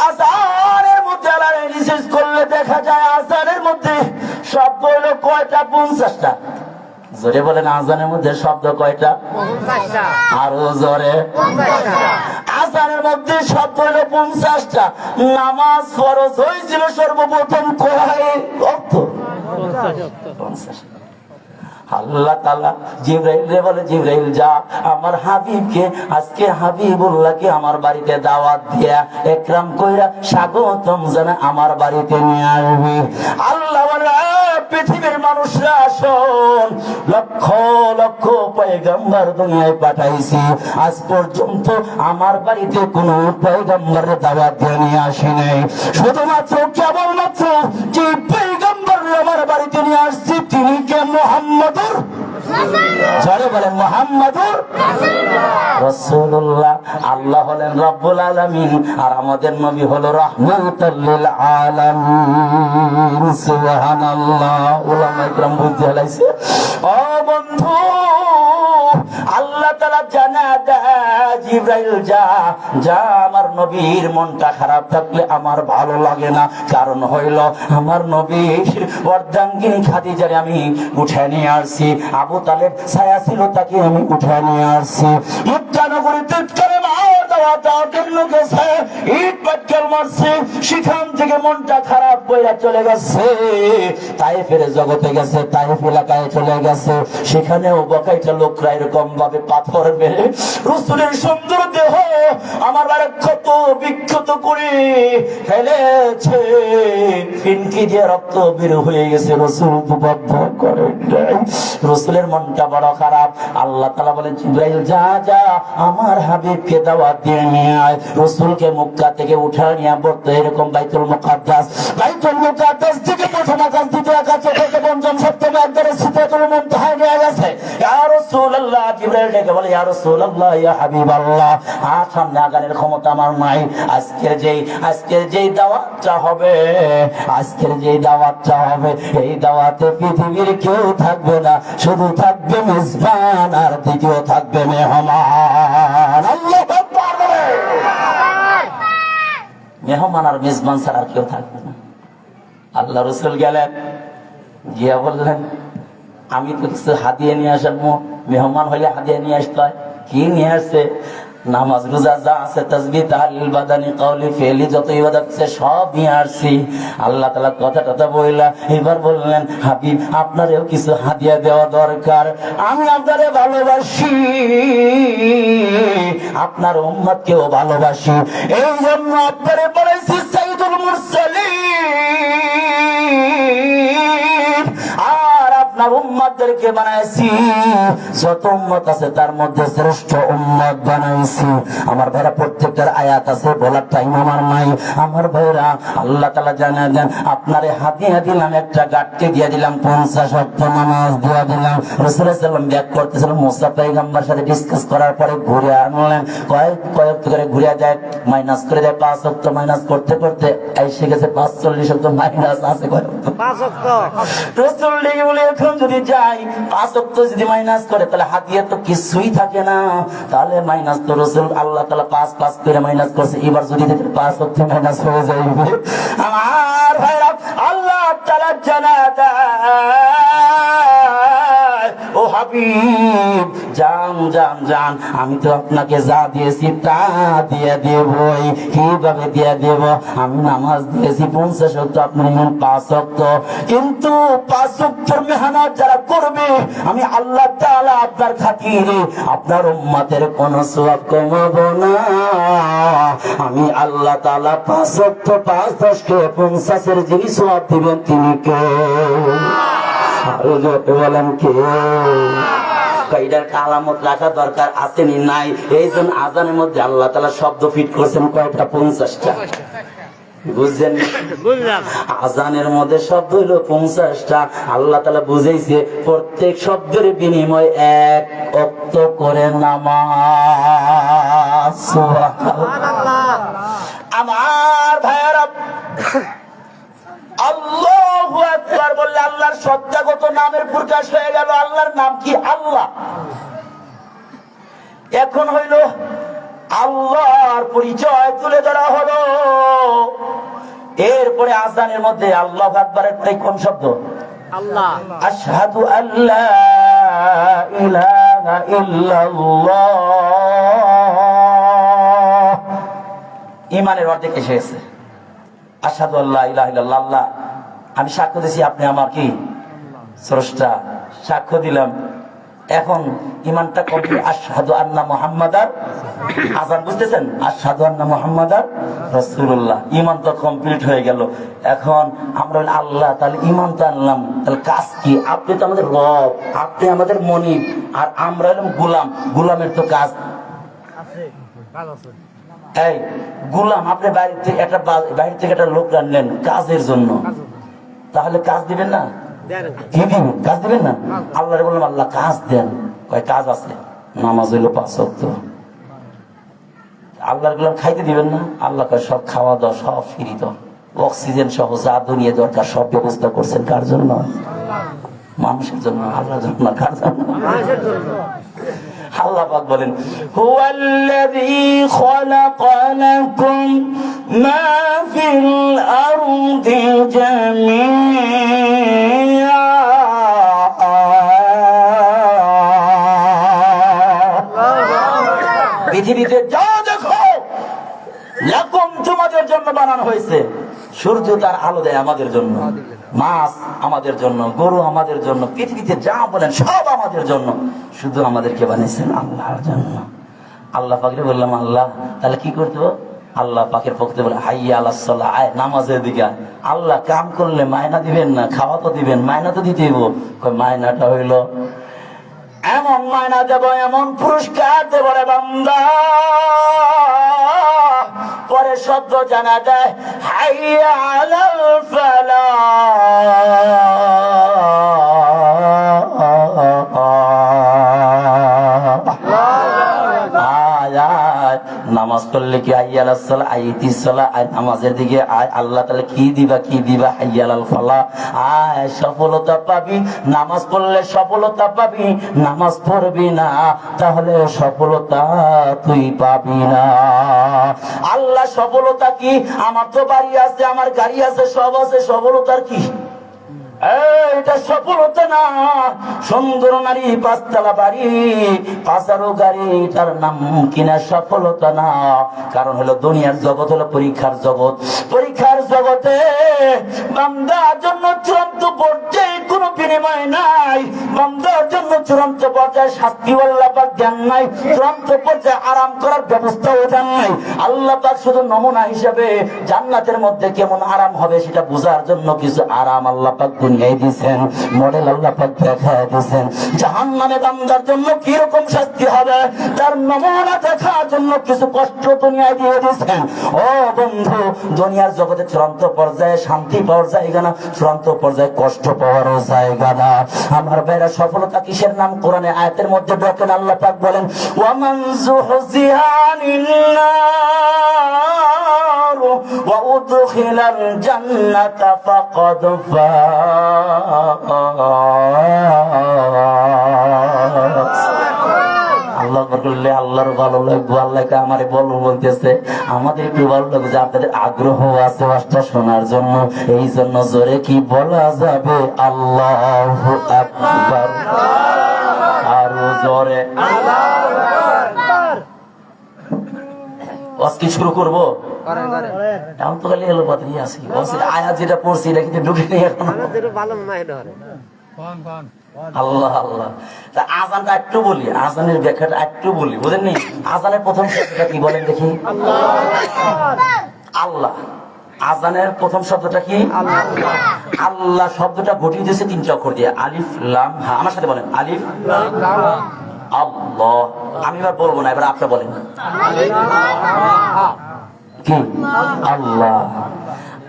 আযানের মধ্যে অ্যানালাইসিস করলে দেখা যায় আযানের মধ্যে শব্দ হলো কয়টা? 50টা। জোরে বলেন আযানের মধ্যে শব্দ কয়টা? 50টা। আরো জোরে। 50টা। আযানের মধ্যে শব্দ হলো 50টা। নামাজ ফরজ হয়েছিল সর্বপ্রথম কয় ওয়াক্ত? 50। আল্লাহ তাআলা জিবরাইল বলে, জিবরাইল যা আমার হাবিবকে আজকে হাবিবুল্লাহকে আমার বাড়িতে দাওয়াত দিয়া একরাম কইরা স্বাগতম জানা আমার বাড়িতে নিয়ে আসবি। আল্লাহ বলে পৃথিবীর মানুষরা শোন, লক্ষ লক্ষ পয়গম্বর দুনিয়ায় পাঠাইছি, আজ পর্যন্ত আমার বাড়িতে কোনো পয়গম্বরের দাওয়াত দিয়ে নিয়ে আসি নাই। শুধুমাত্র কেবলমাত্র যে পয়গম্বর আমার বাড়িতে নিয়ে আসছি তিনি কে? মুহাম্মদুর যারে বলেন মুহাম্মদুর রাসূলুল্লাহ। আল্লাহ হলেন রব্বুল আলামিন, আর আমাদের নবী হলো রাহমাতুল লিল আলামিন। সুবহানাল্লাহ। উলামা ইকরাম বুঝতে লাইছে। ও বন্ধু, আল্লাহ তাআলা জানা দেয় জিবরাইল যা যা আমার নবীর মনটা খারাপ থাকলে আমার ভালো লাগে না। কারণ হইল আমার নবীর অর্ধাঙ্গিনী খাদিজারে আমি উঠে নিয়ে আসছি, আবু তালেব ছায়া ছিল তাকে আমি উঠে নিয়ে আসছি। মুক্তানগরীতে ইট পাটকেল মারছে, সেখান থেকে মনটা খারাপ বইরা চলে গেছে তায়েফের জগতে গেছে, তায়েফ এলাকায় চলে গেছে। সেখানেও বকাইটা লোকরা এরকম ভাবে পাথর মেরে রাসূলের সুন্দর দেহ আমার বারে ক্ষত বিক্ষত করে ফেলেছে, ফিনকি দিয়ে রক্ত বের হয়ে গেছে। রাসূল উপবাদ্য করে রাসূলের মনটা বড় খারাপ। আল্লাহ তাআলা বলেন জিবরাইল যা যা আমার হাবিবকে দাওয়াত দিয়ে নিয়ে আয়। রাসূলকে মক্কা থেকে উঠায় নিয়ে বলতে এরকম বাইতুল মুকাদ্দাস থেকে প্রথম আকাশ, দ্বিতীয় আকাশ, চতুর্থ পঞ্চম সপ্তম একবারে সিদরাতুল মুনতাহা নিয়ে গেছে। ইয়া রাসূলুল্লাহ জিবরাইল ডেকে বলে ইয়া রাসূলুল্লাহ ইয়া হাবিবাল্লাহ, আর সামনে আগানোর ক্ষমতা আমার নাই। আজকের যেই দাওয়াতটা হবে, এই দাওয়াতে পৃথিবীর কেউ থাকবে না, শুধু থাকবে মেজবান আর দ্বিতীয় থাকবে মেহমান। আল্লাহু আকবার। মেহমান আর মেজবান ছাড়া আর কেউ থাকবে না। আল্লাহ রাসূল গেলেন, গিয়া বললেন আমি তো কিছু হাদিয়া নিয়ে আসবো। মেহমান হলে হাদিয়া নিয়ে আসতে হয়। কি নিয়ে আসছে? নামাজ রোজা যা আছে, তাসবিহ তাহলিল বাদানি কাউলি ফেলি যত ইবাদত আছে সব নিয়ে আসছি। আল্লাহ তাআলা কথা বললা, এবার বললেন হাবিব আপনারেও কিছু হাদিয়া দেওয়া দরকার। আমি আপনারে ভালোবাসি, আপনার উম্মতকেও ভালোবাসি, এই জন্য আপনারে বলেছি সাইয়্যিদুল মুরসালিন, আর আপনার উম্মতদেরকে বানাইছি, যত উম্মত আছে তার মধ্যে শ্রেষ্ঠ উম্মত বানাইছি। আমার ভাইরা প্রত্যেকটার আয়াত আছে, বলার টাইম আমার নাই। আমার ভাইরা আল্লাহ তাআলা জানা দেন, আপনারে হাদিয়া দিলাম, একটা গাট্টি দিয়ে দিলাম, 50 ওয়াক্ত নামাজ দিয়ে দিলাম। রাসূলুল্লাহ সাল্লাল্লাহু আলাইহি ওয়াসাল্লাম ব্যাক করতেছিলেন, মুসা পয়গম্বর সাথে ডিসকাস করার পরে ঘুরে আনলেন, কয়েক করে ঘুরে যায়, মাইনাস করে দেয় 5 ওয়াক্ত, মাইনাস করতে করতে এসে গেছে 45 ওয়াক্ত, মাইনাস আছে কয় ওয়াক্ত? 5 ওয়াক্ত। রাসূল লিখে বলে এখন যদি যাই 5 ওয়াক্ত যদি মাইনাস করে তাহলে হাদিয়া তো কিছুই থাকে না, তাহলে মাইনাস তো রাসূল আল্লাহ তাআলা 5 করে মাইনাস করছে, এবার যদি 5 ওয়াক্ত মাইনাস হয়ে যাবে। আমার ভাইরা আল্লাহ তাআলা জানা দেয়, ও হাবিব জান, আমি তো আপনাকে যা দিয়েছি তা দিয়ে দেবই। কিভাবে দিয়ে দেব? আমি নামাজ দিয়েছি 50 ওয়াক্ত, আপনি 5 ওয়াক্ত, কিন্তু 5 ওয়াক্তের মেহনত যারা করবে আমি আল্লাহ তাআলা আপনার খাতিরে আপনার উম্মতের কোন সওয়াব কমাবো না। আমি আল্লাহ তাআলা 5 ওয়াক্ত 5-10 কে 50 এর যিনি সওয়াব দিবেন তিনি কে? বলেন কে? কয়টার আলামত রাখা দরকার আছে নি নাই? এই জন্য আজানের মধ্যে আল্লাহ তাআলা শব্দ ফিট করছেন কয়টা? 50টা। বুঝছেন? আজানের মধ্যে শব্দ হইল 50টা। আল্লাহ তাআলা বুঝাইছে প্রত্যেক শব্দের বিনিময় 1 ওয়াক্ত করে নামাজ। সুবহানাল্লাহ। আমার ভাইরা আল্লাহু আকবার বললে আল্লাহর সত্তাগত নামের প্রকাশ হয়ে গেল। আল্লাহর নাম কি? আল্লাহ। এখন হইল আল্লাহর পরিচয় তুলে ধরা হলো। এরপরে আযানের মধ্যে আল্লাহু আকবারের পরে কোন শব্দ? আল্লাহ। আশহাদু আল্লা ইলাহা ইল্লাল্লাহ। ঈমানের অর্ধেক এসে গেছে। আশহাদু আল্লা ইলাহা ইল্লাল্লাহ, আল্লাহ আমি সাক্ষ্য দিছি আপনি আমার কি? স্রষ্টা। সাক্ষ্য দিলাম। এখন ঈমানটা কমপ্লিট। আশহাদু আন্না মুহাম্মাদার, আযান বুঝতেছেন? আশহাদু আন্না মুহাম্মাদার রাসূলুল্লাহ। ঈমান তো কমপ্লিট হয়ে গেল। এখন আমরা আল্লাহ তাহলে ঈমান তো আনলাম, তাহলে কাজ কি? আপনি তো আমাদের রব, আপনি আমাদের মনিব, আর আমরা হলাম গোলাম। গোলামের তো কাজ আছে, কাজ আছে। এই গোলাম, আপনি বাইরে থেকে একটা লোক আনলেন কাজের জন্য, তাহলে কাজ দিবেন না? কি দিবেন? কাজ দিবেন না? আল্লাহরে বললাম আল্লাহ কাজ দেন, কয় কাজ আছে, নামাজ হইল 5 ওয়াক্ত। আল্লাহর গোলাম খাইতে দিবেন না? আল্লাহ কয় সব খাওয়া দাওয়া সব ফ্রি, তো অক্সিজেন সহ যা দুনিয়া দরকার সব ব্যবস্থা করছেন কার জন্য? মানুষের জন্য। আল্লাহর জন্য। কার জন্য? মানুষের জন্য। আল্লাহ পাক বলেন হুয়াল্লাযী খালাকা লাকুম মা ফিল আরদি জামিআ। পৃথিবীতে যা দেখো লাকুম তোমাদের জন্য বানানো হয়েছে। সূর্য তার আলো দেয় আমাদের জন্য, মাছ আমাদের জন্য, গরু আমাদের জন্য, পৃথিবীতে যা বলেন সব আমাদের জন্য। শুধু আমাদেরকে বানিয়েছেন আল্লাহর জন্য। আল্লাহ পাকরে বললাম আল্লাহ তাহলে কি করতে হবে? আল্লাহ পাকের পক্ষে বলে হাইয়া আলাস সালাহ, আয় নামাজের দিকে। আল্লাহ কাম করলে মায়না দিবেন না? খাওয়া তো দিবেন, মায়না তো দিতে হইব। মায়নাটা হইল এমন মায়না দেব, এমন পুরস্কার দেব রে বান্দা, পরে শব্দ জানা যায় হাইয়া আলাল ফালাহ। নামাজ পড়লে কি হাইয়া আলাস সালাহ, আইতিস সালাহ, নামাজের দিকে আয়, আল্লাহ তাআলা কি দিবা হাইয়া আলাল ফালাহ, আয় সফলতা পাবি। নামাজ পড়লে সফলতা পাবি, নামাজ পড়বি না তাহলে সফলতা তুই পাবি না। আল্লাহ সফলতা কি? আমার তো বাড়ি আছে, আমার গাড়ি আছে, সব আছে, সফলতার কি? এটা সফলতা না। সুন্দর নারী, পাঁচতলা বাড়ি, পাঁচারো গাড়ি, তার নাম কিনা সফলতা না। কারণ হলো দুনিয়ার জগৎ হলো পরীক্ষার জগৎ। পরীক্ষার জগতে বান্দার জন্য চূড়ান্ত পর্যায়ে কোনো বিনিময় নাই। বান্দার জন্য চূড়ান্ত পর্যায়ে শাস্তি আল্লাহ পাক দেন নাই, চূড়ান্ত পর্যায়ে আরাম করার ব্যবস্থাও দেন নাই। আল্লাহ পাক শুধু নমুনা হিসেবে জান্নাতের মধ্যে কেমন আরাম হবে সেটা বোঝার জন্য কিছু আরাম আল্লাহ পাক দুনিয়ায় দিয়েছেন, মডেল আল্লাহ পাক দেখায় দিয়েছেন। জাহান্নামে বান্দার জন্য কি রকম শাস্তি হবে তার নমুনা দেখার জন্য কিছু কষ্ট দুনিয়ায় দিয়ে দিয়েছেন। ও বন্ধু, দুনিয়ার জগতে চূড়ান্ত পর্যায়ে শান্তি পাওয়ার জায়গা না, চূড়ান্ত পর্যায়ে কষ্ট পাওয়ার জায়গা না। আমার ভাইরা, সফলতা কিসের নাম? কোরআনে আয়াতের মধ্যে দেখেন আল্লাহ পাক বলেন, ওয়ামান যুহজিহা আনিন নার ওয়া উদখিলাল জান্নাতা ফাকাদ ফাজ। আল্লাহ করলে আল্লাহর ভালো লাগবে। আল্লাহকে আমারে বলো বলতেছে, আমাদের একটু ভালো লাগবে যে আপনাদের আগ্রহ আছে ওয়াজটা শোনার জন্য। এই জন্য জোরে কি বলা যাবে? আল্লাহু আকবার। আরো জোরে ওয়াজ কি শুরু করবো? এখন তো খালি এলো পাত্রী আছি। আয়াত যেটা পড়ছি এটা কিন্তু ঢুকে নেই এখন। আল্লাহ আল্লাহ। তা আজানটা একটু বলি, আজানের ব্যাখ্যাটা একটু বলি, বুঝেননি? আজানের প্রথম শব্দটা কি বলেন দেখি? আল্লাহ। আজানের প্রথম শব্দটা কি? আল্লাহ শব্দটা গঠিত হয়েছে তিনটা অক্ষর দিয়ে, আলিফ লাম হা। আমার সাথে বলেন, আলিফ আল্লাহ। আমি এবার বলবো না, এবার আপনি বলেন কি? আল্লাহ।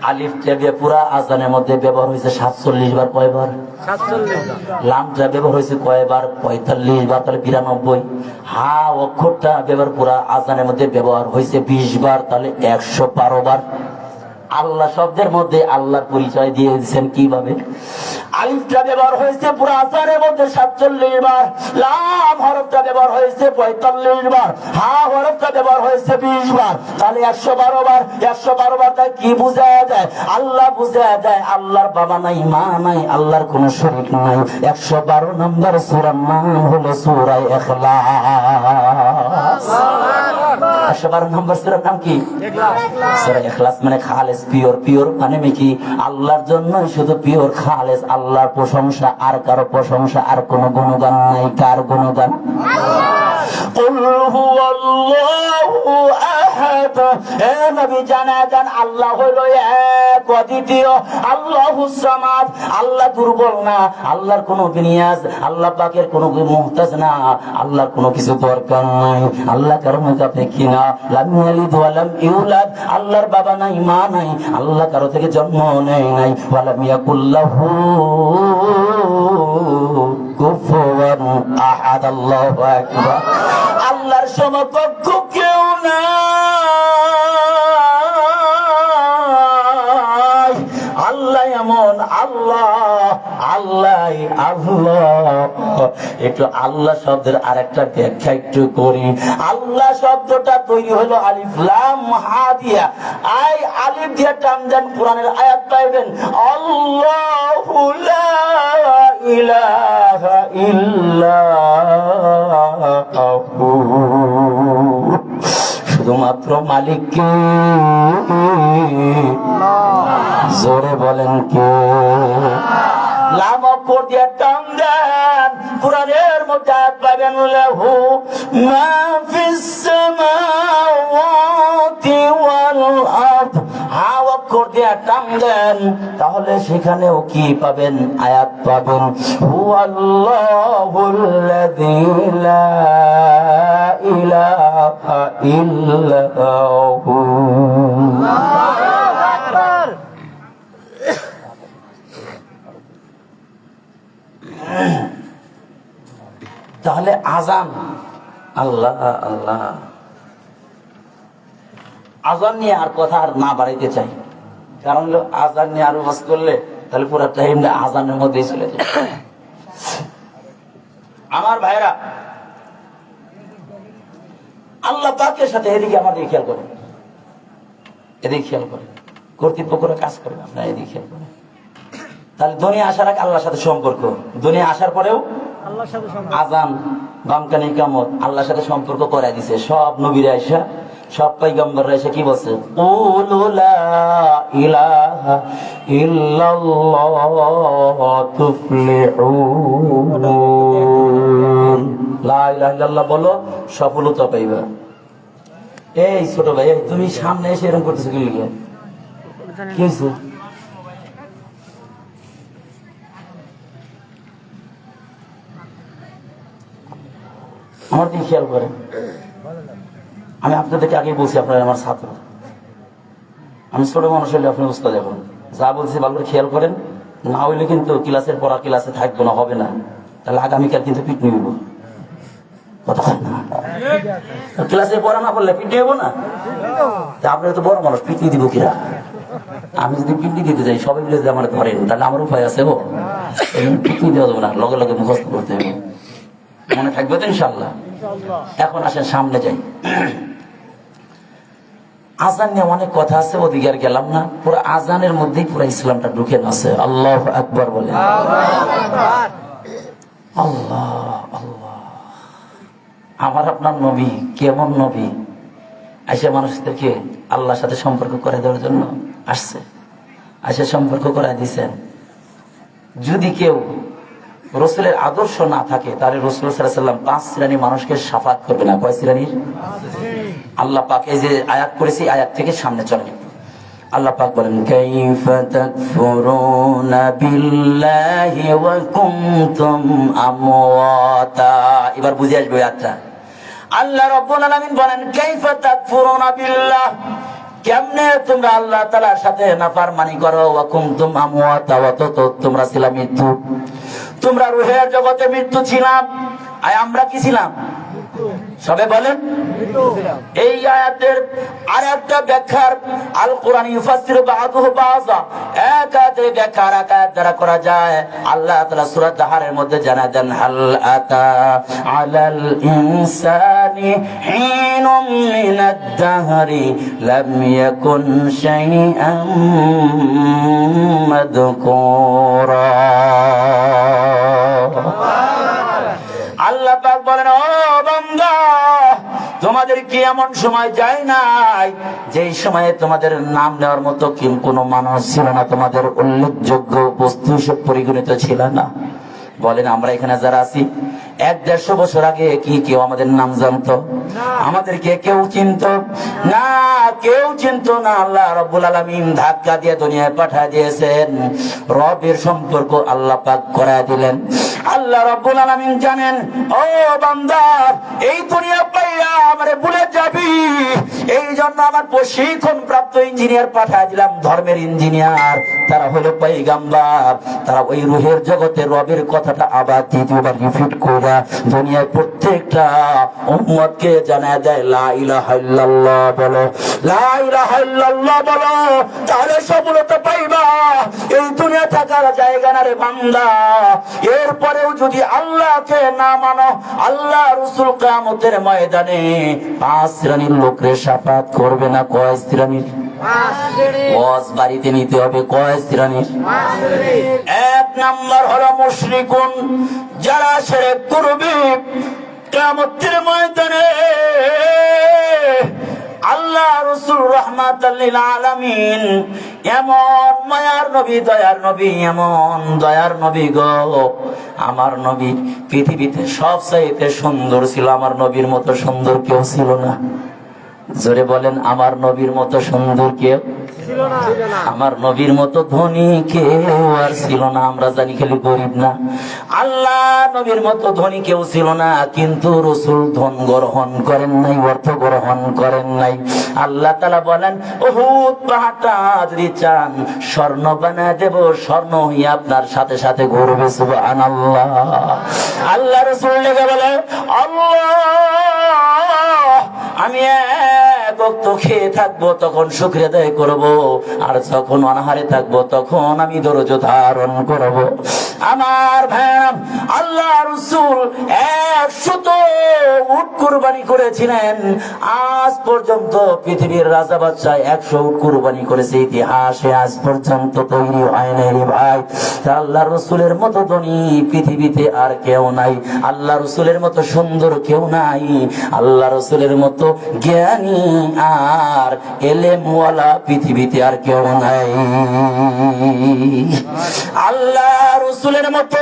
আলিফটা দিয়ে পুরা আজানের মধ্যে ব্যবহার হয়েছে 47 বার। কয়বার? 47। লামটা ব্যবহার হয়েছে কয়বার? 45 বার, তাহলে 92। হা অক্ষরটা ব্যবহার পুরা আজানের মধ্যে ব্যবহার হয়েছে 20 বার, তাহলে 112 বার। আল্লাহ শব্দের মধ্যে আল্লাহর পরিচয় দিয়ে দিয়েছেন কিভাবে? আলিফটা ব্যবহার হয়েছে পুরো আজানের মধ্যে 47 বার, লাম হরফটা ব্যবহার হয়েছে 45 বার, হা হরফটা ব্যবহার হয়েছে 20 বার, তাহলে 112 বার। 112 বার তাই কি বোঝা যায়? আল্লাহ বোঝা যায় আল্লাহর বাবা নাই, মা নাই, আল্লাহর কোনো শরীক নাই। 112 নম্বর সূরার নাম হলো সূরা ইখলাস। 112 নম্বর সূরার নাম কি? সূরা ইখলাস। মানে খালেস, পিওর। পিওর মানে কি? আল্লাহর জন্য শুধু পিওর, খালেস, আল্লাহর প্রশংসা, আর কারো প্রশংসা, আর কোনো গুণগান নাই। কার গুণগান? কুল হুয়াল্লাহু আহাদ। হে নবী জানান আল্লাহ হলো এক, অদ্বিতীয়, আল্লাহুস সামাদ। আল্লাহ দুর্বল না, আল্লাহর কোনো বিনিয়াজ, আল্লাহ পাকের কোনো মুহতাজ না, আল্লাহর কোনো কিছু দরকার নাই, আল্লাহ কারো মুখাপেক্ষী না। লাম ইয়ালিদ ওয়া লাম ইউলাদ। আল্লাহর বাবা নাই, মা নাই, আল্লাহ কারো থেকে জন্ম নেয় নাই। ওয়া লাম ইয়াকুল্লাহু কুফুয়ান আহাদ। আল্লাহু আকবার। আল্লাহর সমকক্ষ কেউ নাই। আল্লাহ এমন, আল্লাহ আল্লাহ আল্লাহ। একটু আল্লাহ শব্দের আরেকটা ব্যাখ্যা একটু করি। আল্লাহ শব্দটা তৈরি হলো আলিফ লাম হা দিয়া। আই আলিফ দিয়ে টান দেন, কোরআনের আয়াত পাইবেন, আল্লাহু লা ইলাহা ইল্লাহু। শুধুমাত্র মালিককে। জোরে বলেন কে? লাম অক্ষর দিয়ে টান দেন, কোরআনের মধ্যে আয়াত পাবেন, লাহু মা ফিস সামাওয়াতি ওয়াল আরদ। হা অক্ষর দিয়ে টান দেন, তাহলে সেখানেও কি পাবেন? আয়াত পাবেন, হুয়াল্লাহুল্লাযী লা ইলাহা ইল্লাহু। তাহলে আজান আল্লাহ আল্লাহ। আজান নিয়ে আর কথা আর না বাড়াইতে চাই, কারণ হলো আজান নিয়ে আরো বাস করলে তাহলে পুরো টাইমটা আজানের মধ্যেই চলে যায়। আমার ভাইরা, আল্লাহ পাকের সাথে এদিকে আমাদের খেয়াল করেন, এদিকে খেয়াল করেন, কর্তৃপক্ষরা কাজ করে, আপনারা এদিকে খেয়াল করেন। তাহলে দুনিয়া আসার আগে আল্লাহর সাথে সম্পর্ক, দুনিয়া আসার পরেও আজান বামকানি কামত আল্লাহর সাথে সম্পর্ক করে দিছে। সব নবীরা এসে, সব পয়গম্বররা এসে কি বলছে? কুলু লা ইলাহা ইল্লাল্লাহ তুফলিহুন, লা ইলাহা ইল্লাল্লাহ বলো, সফলতা পাইবা। এই ছোট ভাই, তুমি সামনে এসে এরকম করতেছো কি লিখে? কি হয়েছে? আমার দিকে খেয়াল করেন, আমি আপনাদেরকে আগে বলছি, আপনারা আমার ছাত্র, আমি ছোট মানুষ হলে আপনি বুঝতে দেখুন, যা বলছি ভালো করে খেয়াল করেন, না হইলে কিন্তু ক্লাসের পড়া ক্লাসে থাকবো না, হবে না, তাহলে আগামীকাল কিন্তু পিটনি হইব। কথা হয় না? ক্লাসে পড়া না পড়লে পিটনি হইব না? তা আপনারা তো বড় মানুষ, পিটনি দিব কিরা? আমি যদি পিটনি দিতে যাই, সবাই মিলে যদি আমার ধরেন, তাহলে আমার উপায় আছে গো, পিটনি দেওয়া যাবে না, লগে লগে মুখস্থ করতে হবে। মনে থাকবে তো ইনশাল্লাহ? এখন আসেন সামনে যাই। আজান নিয়ে অনেক কথা আছে, ওদিকে আর গেলাম না। পুরো আজানের মধ্যেই পুরো ইসলামটা ঢুকে আছে। আল্লাহু আকবার বলে, আল্লাহ আল্লাহ। আমার আপনার নবী কেমন নবী, আইসা মানুষদেরকে আল্লাহর সাথে সম্পর্ক করে দেওয়ার জন্য আসছে, আইসা সম্পর্ক করে দিচ্ছেন। যদি কেউ রসুলের আদর্শ না থাকে, তাহলে রসুল সাল্লাল্লাহু আলাইহি ওয়াসাল্লাম 5 শ্রেণীর মানুষকে শাফাত করবে না। কয় শ্রেণীর? আল্লাহ পাক এই যে আয়াত করেছি, আয়াত থেকে সামনে চলে। আল্লাহ পাক বলেন, কাইফা তাকফুরুনা বিল্লাহি ওয়া কুনতুম আমওয়াতা। এবার বুঝে আসবে আয়াতটা। আল্লাহ রাব্বুল আলামিন বলেন, কাইফা তাকফুরুনা বিল্লাহ, কেমনে তোমরা আল্লাহ তাআলার সাথে নাফরমানি করো, ওয়া কুনতুম আমওয়াতা, অথচ তোমরা ছিলা মৃত্যু। তোমরা রূহের জগতে মৃত্যু ছিলাম, আর আমরা কি ছিলাম? সবে বলেন। এই আয়াতের আরেকটা ব্যাখ্যার আল কোরআন ইউফাসসিরু বা'দুহু বা'যা, এক আয়াতের ব্যাখ্যা আর এক আয়াত দ্বারা করা যায়। আল্লাহ তাআলা সূরা দাহারের মধ্যে জানা দেন, হাল আতা আলাল ইনসানি হিনুম মিনাদ দাহরি লাম ইয়াকুন শাইআম মাযকুরা। আল্লাহ পাক বলেন, ও বান্দা, তোমাদের কি এমন সময় যায় নাই যেই সময়ে তোমাদের নাম নেওয়ার মতো কোনো মানুষ ছিল না, তোমাদের উল্লেখযোগ্য বস্তু হিসেবে পরিগণিত ছিল না? বলেন, আমরা এখানে যারা আছি, 100-150 বছর আগে কি কেউ আমাদের নাম জানতো? আমাদেরকে কেউ চিনতো না? কেউ চিনতো না। আল্লাহ রাব্বুল আলামিন ধাক্কা দিয়ে দুনিয়ায় পাঠিয়ে দিয়েছেন, রবের সম্পর্ক আল্লাহ পাক করায় দিলেন। আল্লাহ রাব্বুল আলামিন জানেন, ও বান্দা, এই দুনিয়া পাইয়া আমারে ভুলে যাবি, এই জন্য আমার প্রশিক্ষণ প্রাপ্ত ইঞ্জিনিয়ার পাঠিয়ে দিলাম, ধর্মের ইঞ্জিনিয়ার। তারা হলো পয়গম্বর, তারা ওই রূহের জগতে রবের কথাটা আবার দ্বিতীয়বার রিপিট করে দুনিয়ার প্রত্যেকটা উম্মতকে জানায় দেয়, লা ইলাহা ইল্লাল্লাহ বলো, লা ইলাহা ইল্লাল্লাহ বলো, তাহলে সফলতা পাইবা। এই দুনিয়া থাকার জায়গা না রে বান্দা। এরপরেও যদি আল্লাহকে না মানো, আল্লাহ রাসূল কিয়ামতের ময়দানে 5 শ্রেণীর লোকরে শাফাত করবে না। কয় শ্রেণীর? 5 শ্রেণীর। ওয়াজ বাড়িতে নিতে হবে। কয় শ্রেণীর? 5 শ্রেণীর। 1 নাম্বার হলো মুশরিকুন, যারা শিরক করবে। কিয়ামতের ময়দানে আল্লাহ রাসূল রাহমাতাল লিল আলামিন, এমন মায়ার নবী, দয়ার নবী, এমন দয়ার নবী গো, আমার নবী পৃথিবীতে সবচাইতে সুন্দর ছিল। আমার নবীর মতো সুন্দর কেউ ছিল না। জোরে বলেন, আমার নবীর মতো সুন্দর কেউ ছিল না। আমার নবীর মতো ধনী কেউ আর ছিল না। আমরা জানি খালি গরিব না। আল্লাহ নবীর মতো ধনী কেউ ছিল না, কিন্তু রাসূল ধন গ্রহণ করেন নাই, অর্থ গ্রহণ করেন নাই। আল্লাহ তাআলা বলেন, উহুদ পাহাড়টা যদি চান স্বর্ণ বানায় দেব, স্বর্ণ হয়ে আপনার সাথে সাথে ঘুরবে। সুবহানাল্লাহ। আল্লাহ রাসূল লেগে বলে, আল্লাহ, আমি এক ওয়াক্ত খেয়ে থাকবো তখন শুকরিয়া আদায় করব, আর যখন অনাহারে থাকবো তখন আমি ধৈর্য ধারণ করব। আমার ভাইরা, আল্লাহ রাসূল 100 উট কুরবানি করেছিলেন। আজ পর্যন্ত পৃথিবীর রাজা বাদশাহ 100 উট কুরবানি করেছে, ইতিহাসে আজ পর্যন্ত তৈরি হয় নাই রে ভাই। আল্লাহ রাসূলের মতো ধনী পৃথিবীতে আর কেউ নাই, আল্লাহ রাসূলের মতো সুন্দর কেউ নাই, আল্লাহ রাসূলের মতো জ্ঞানী আর এলেমওয়ালা পৃথিবীতে আর কেউ নাই। আল্লাহ রাসূলের মতো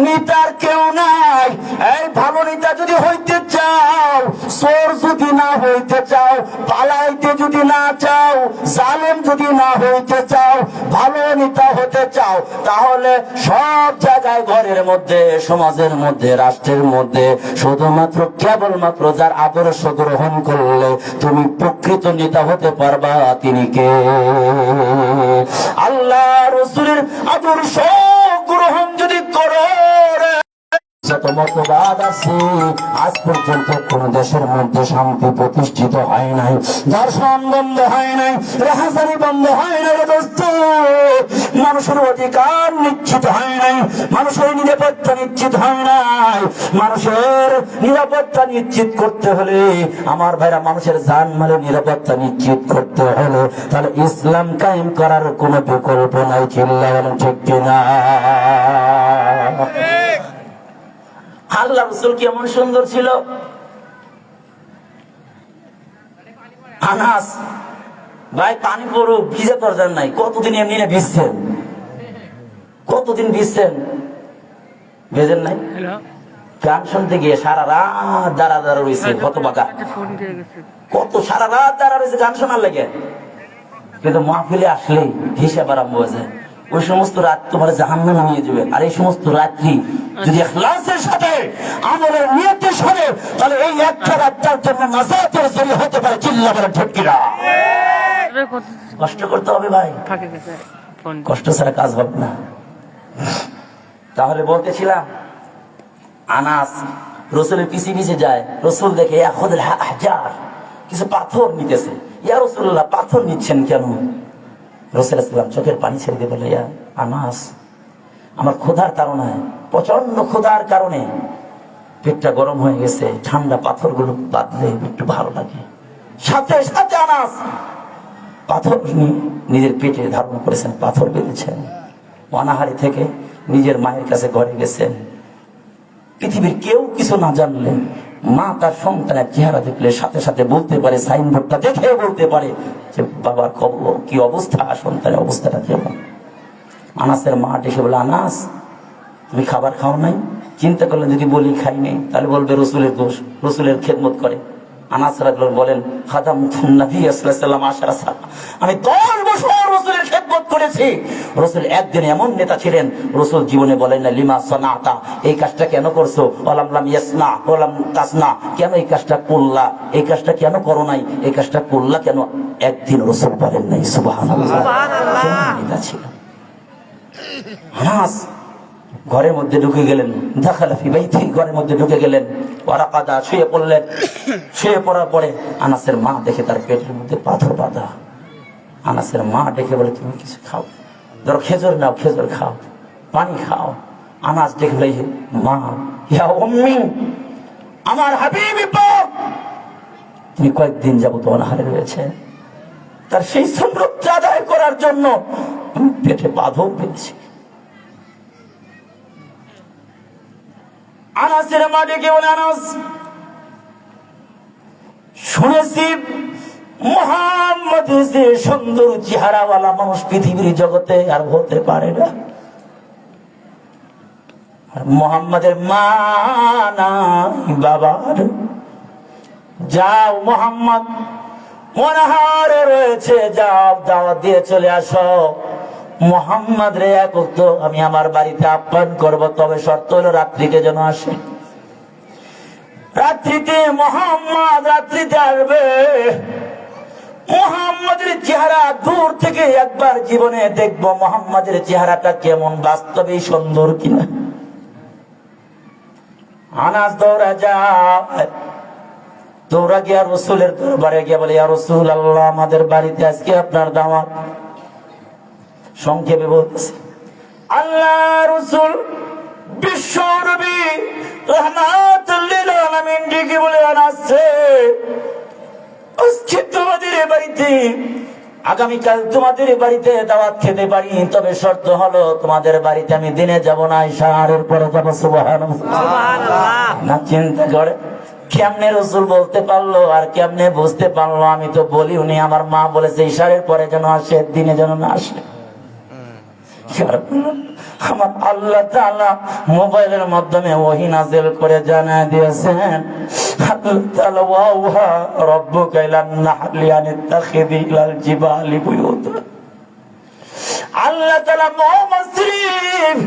নেতার কেউ নাই। এই ভালো নেতা যদি হইতে চাও, চোর যদি না হইতে চাও, পালাইতে যদি না চাও, জালেম যদি না হইতে চাও, ভালো নেতা হতে চাও, তাহলে সব জায়গায়, ঘরের মধ্যে, সমাজের মধ্যে, রাষ্ট্রের মধ্যে শুধুমাত্র কেবলমাত্র যার আদর্শ গ্রহণ করলে তুমি প্রকৃত নেতা হতে পারবা, তিনি কে? আল্লাহ রাসূলের আদর্শ গ্রহণ যদি করো, যত মতবাদ আছে আজ পর্যন্ত কোন দেশের মধ্যে শান্তি প্রতিষ্ঠিত হয় নাই, দর্শন বন্ধ হয় নাই, রাহাজানি বন্ধ হয় নাই, মানুষের অধিকার নিশ্চিত হয় নাই, মানুষের নিরাপত্তা নিশ্চিত হয় নাই। মানুষের নিরাপত্তা নিশ্চিত করতে হলে, আমার ভাইরা, মানুষের জানমালের নিরাপত্তা নিশ্চিত করতে হলে তাহলে ইসলাম কায়েম করার কোনো বিকল্প নাই। চিল্লা বলেন ঠিক কিনা? আল্লাহ রাসূল কি এমন সুন্দর ছিল? আনাস ভাই পানি পড়ুক, ভিজে দরকার নাই, কতদিন এমনি না ভিজছেন, কতদিন ভিজছেন, ভেজেন নাই? গান শুনতে গিয়ে সারা রাত দাঁড়া দাঁড়া রয়েছে, কত বাঁকা, কত সারা রাত দাঁড়া রয়েছে গান শোনার লেগে। কিন্তু মাহফিলে আসলেই হিসাব আরম্ভ হয়েছে, ওই সমস্ত রাত তোমার জাহান্নামে নিয়ে যাবে। আর এই সমস্ত রাত্রি যদি ইখলাসের সাথে, আমলের নিয়তের সাথে, তাহলে এই একটা রাতটার জন্য নাজাতের জরিয়া হতে পারে। চিল্লা বলে ঠিক কিনা? কষ্ট করতে হবে ভাই, কষ্ট ছাড়া কাজ হবে না। তাহলে বলতেছিলাম, আনাস রাসূলের পিছে পিছে যায়, রাসূল দেখে ইয়াখুদুল আহজার, কিছু পাথর নিতেছে। ইয়া রাসূলুল্লাহ, পাথর নিচ্ছেন কেন? রাসূল সাল্লাল্লাহু আলাইহি চোখের পানি ছেড়ে দিয়ে বলে, ইয়া আনাস, আমার ক্ষুধার কারণে, প্রচন্ড ক্ষুধার কারণে পেটটা গরম হয়ে গেছে, ঠান্ডা পাথরগুলো বাদলে একটু ভালো লাগে। সাথে সাথে আনাস পাথর নিয়ে নিজের পেটে ধারণ করেছেন, পাথর বেঁধেছেন। অনাহারি থেকে নিজের মায়ের কাছে ঘরে গেছেন। পৃথিবীর কেউ কিছু না জানলে মা তার সন্তানের চেহারা দেখলে সাথে সাথে বলতে পারে, সাইনবোর্ডটা দেখে বলতে পারে যে বাবার খবর কি অবস্থা, সন্তানের অবস্থাটা কেমন। আনাসের মা ডেকে বলে, আনাস তুমি খাবার খাও নাই? চিন্তা করলেন যদি বলি খাই নাই তাহলে বলবে রসুলের দোষ, রসুলের খেদমত করে। আনাস রাদিয়াল্লাহু বলেন, খাদামতুন নবী সাল্লাল্লাহু আলাইহি ওয়াসাল্লাম 10 সাল, আমি 10 বছর রসুলের খেদমত করেছি। রসুল একদিন এমন নেতা ছিলেন, রসুল জীবনে বলেন না লিমা সানাতা, এই কাজটা কেন করছো, ওয়ালাম লাম ইয়াসনা ওয়ালাম তাসনা, কেন এই কাজটা করলা, এই কাজটা কেন করো নাই, এই কাজটা করলা কেন, একদিন রসুল বলেন নাই। সুবহানাল্লাহ, সুবহানাল্লাহ। নেতা ছিল আনাস। ঘরের মধ্যে ঢুকে গেলেন, দাখালা ফি বাইতি, ঘরের মধ্যে ঢুকে গেলেন, ওয়ারাকাদা, শুয়ে পড়লেন। শুয়ে পড়ার পরে আনাসের মা দেখে তার পেটের মধ্যে পাথর বাঁধা। আনাসের মা ডেকে বলে, তুমি কিছু খাও, ধরো খেজুর নাও, খেজুর খাও, পানি খাও। আনাস দেখলে, মা, ইয়া উম্মি, আমার হাবিবি পাক তিনি কয়েকদিন যাবত অনাহারে রয়েছে, তার সেই সুন্নত আদায় করার জন্য আমি পেটে পাথর পেয়েছি। আনাসের মা ডেকে বলে, আনাস শুনেছি মুহাম্মদ যে সুন্দর চেহারাওয়ালা মানুষ পৃথিবীর জগতে আর হতে পারে না। আর মুহাম্মাদের মা নাই বাবার, যাও মুহাম্মদ অনাহারে রয়েছে, যাও দাওয়াত দিয়ে চলে আসো। মুহাম্মদ রে এক ওয়াক্ত আমি আমার বাড়িতে আপ্যায়ন করব, তবে শর্ত হলো রাত্রিতে যেন আসে। রাত্রিতে মুহাম্মদ রাত্রিতে আসবে। মুহাম্মাদের চেহারা দূর থেকে একবার জীবনে দেখবো, মুহাম্মাদের চেহারাটা কেমন, বাস্তবেই সুন্দর কিনা। আনাস দৌড়া যায়, দৌড়া গিয়া রসুলের দরবারে গিয়া বলে, ইয়া রাসূলুল্লাহ, আমাদের বাড়িতে আজকে আপনার দাওয়াত। সংক্ষেপে বলতেছে, আল্লাহ রসুল বিশ্ব নবী রাহমাতুল লিল আলামিন ডেকে বলে, আনাসে, আজকে তোমাদের বাড়িতে, আগামীকাল তোমাদের বাড়িতে দাওয়াত খেতে পারি, তবে শর্ত হলো তোমাদের বাড়িতে আমি দিনে যাব না, ইশারের পরে যাব। সুবহানাল্লাহ। না চিন্তা করে কেমনে রসুল বলতে পারলো আর কেমনে বুঝতে পারলো? আমি তো বলি উনি, আমার মা বলেছে ইশারের পরে যেন আসে, দিনে যেন না আসে। আমার আল্লাহ তাআলা মোবাইলের মাধ্যমে ওহী নাযিল করে জানায় দিয়েছেন, আল্লাহ তাআলা ওয়াহা রাব্বুকা ইলান নাহলি আনিত্তাখিযি ইলাল জিবালি বুয়ুতা। আল্লাহ তাআলা মুফাসসিরিন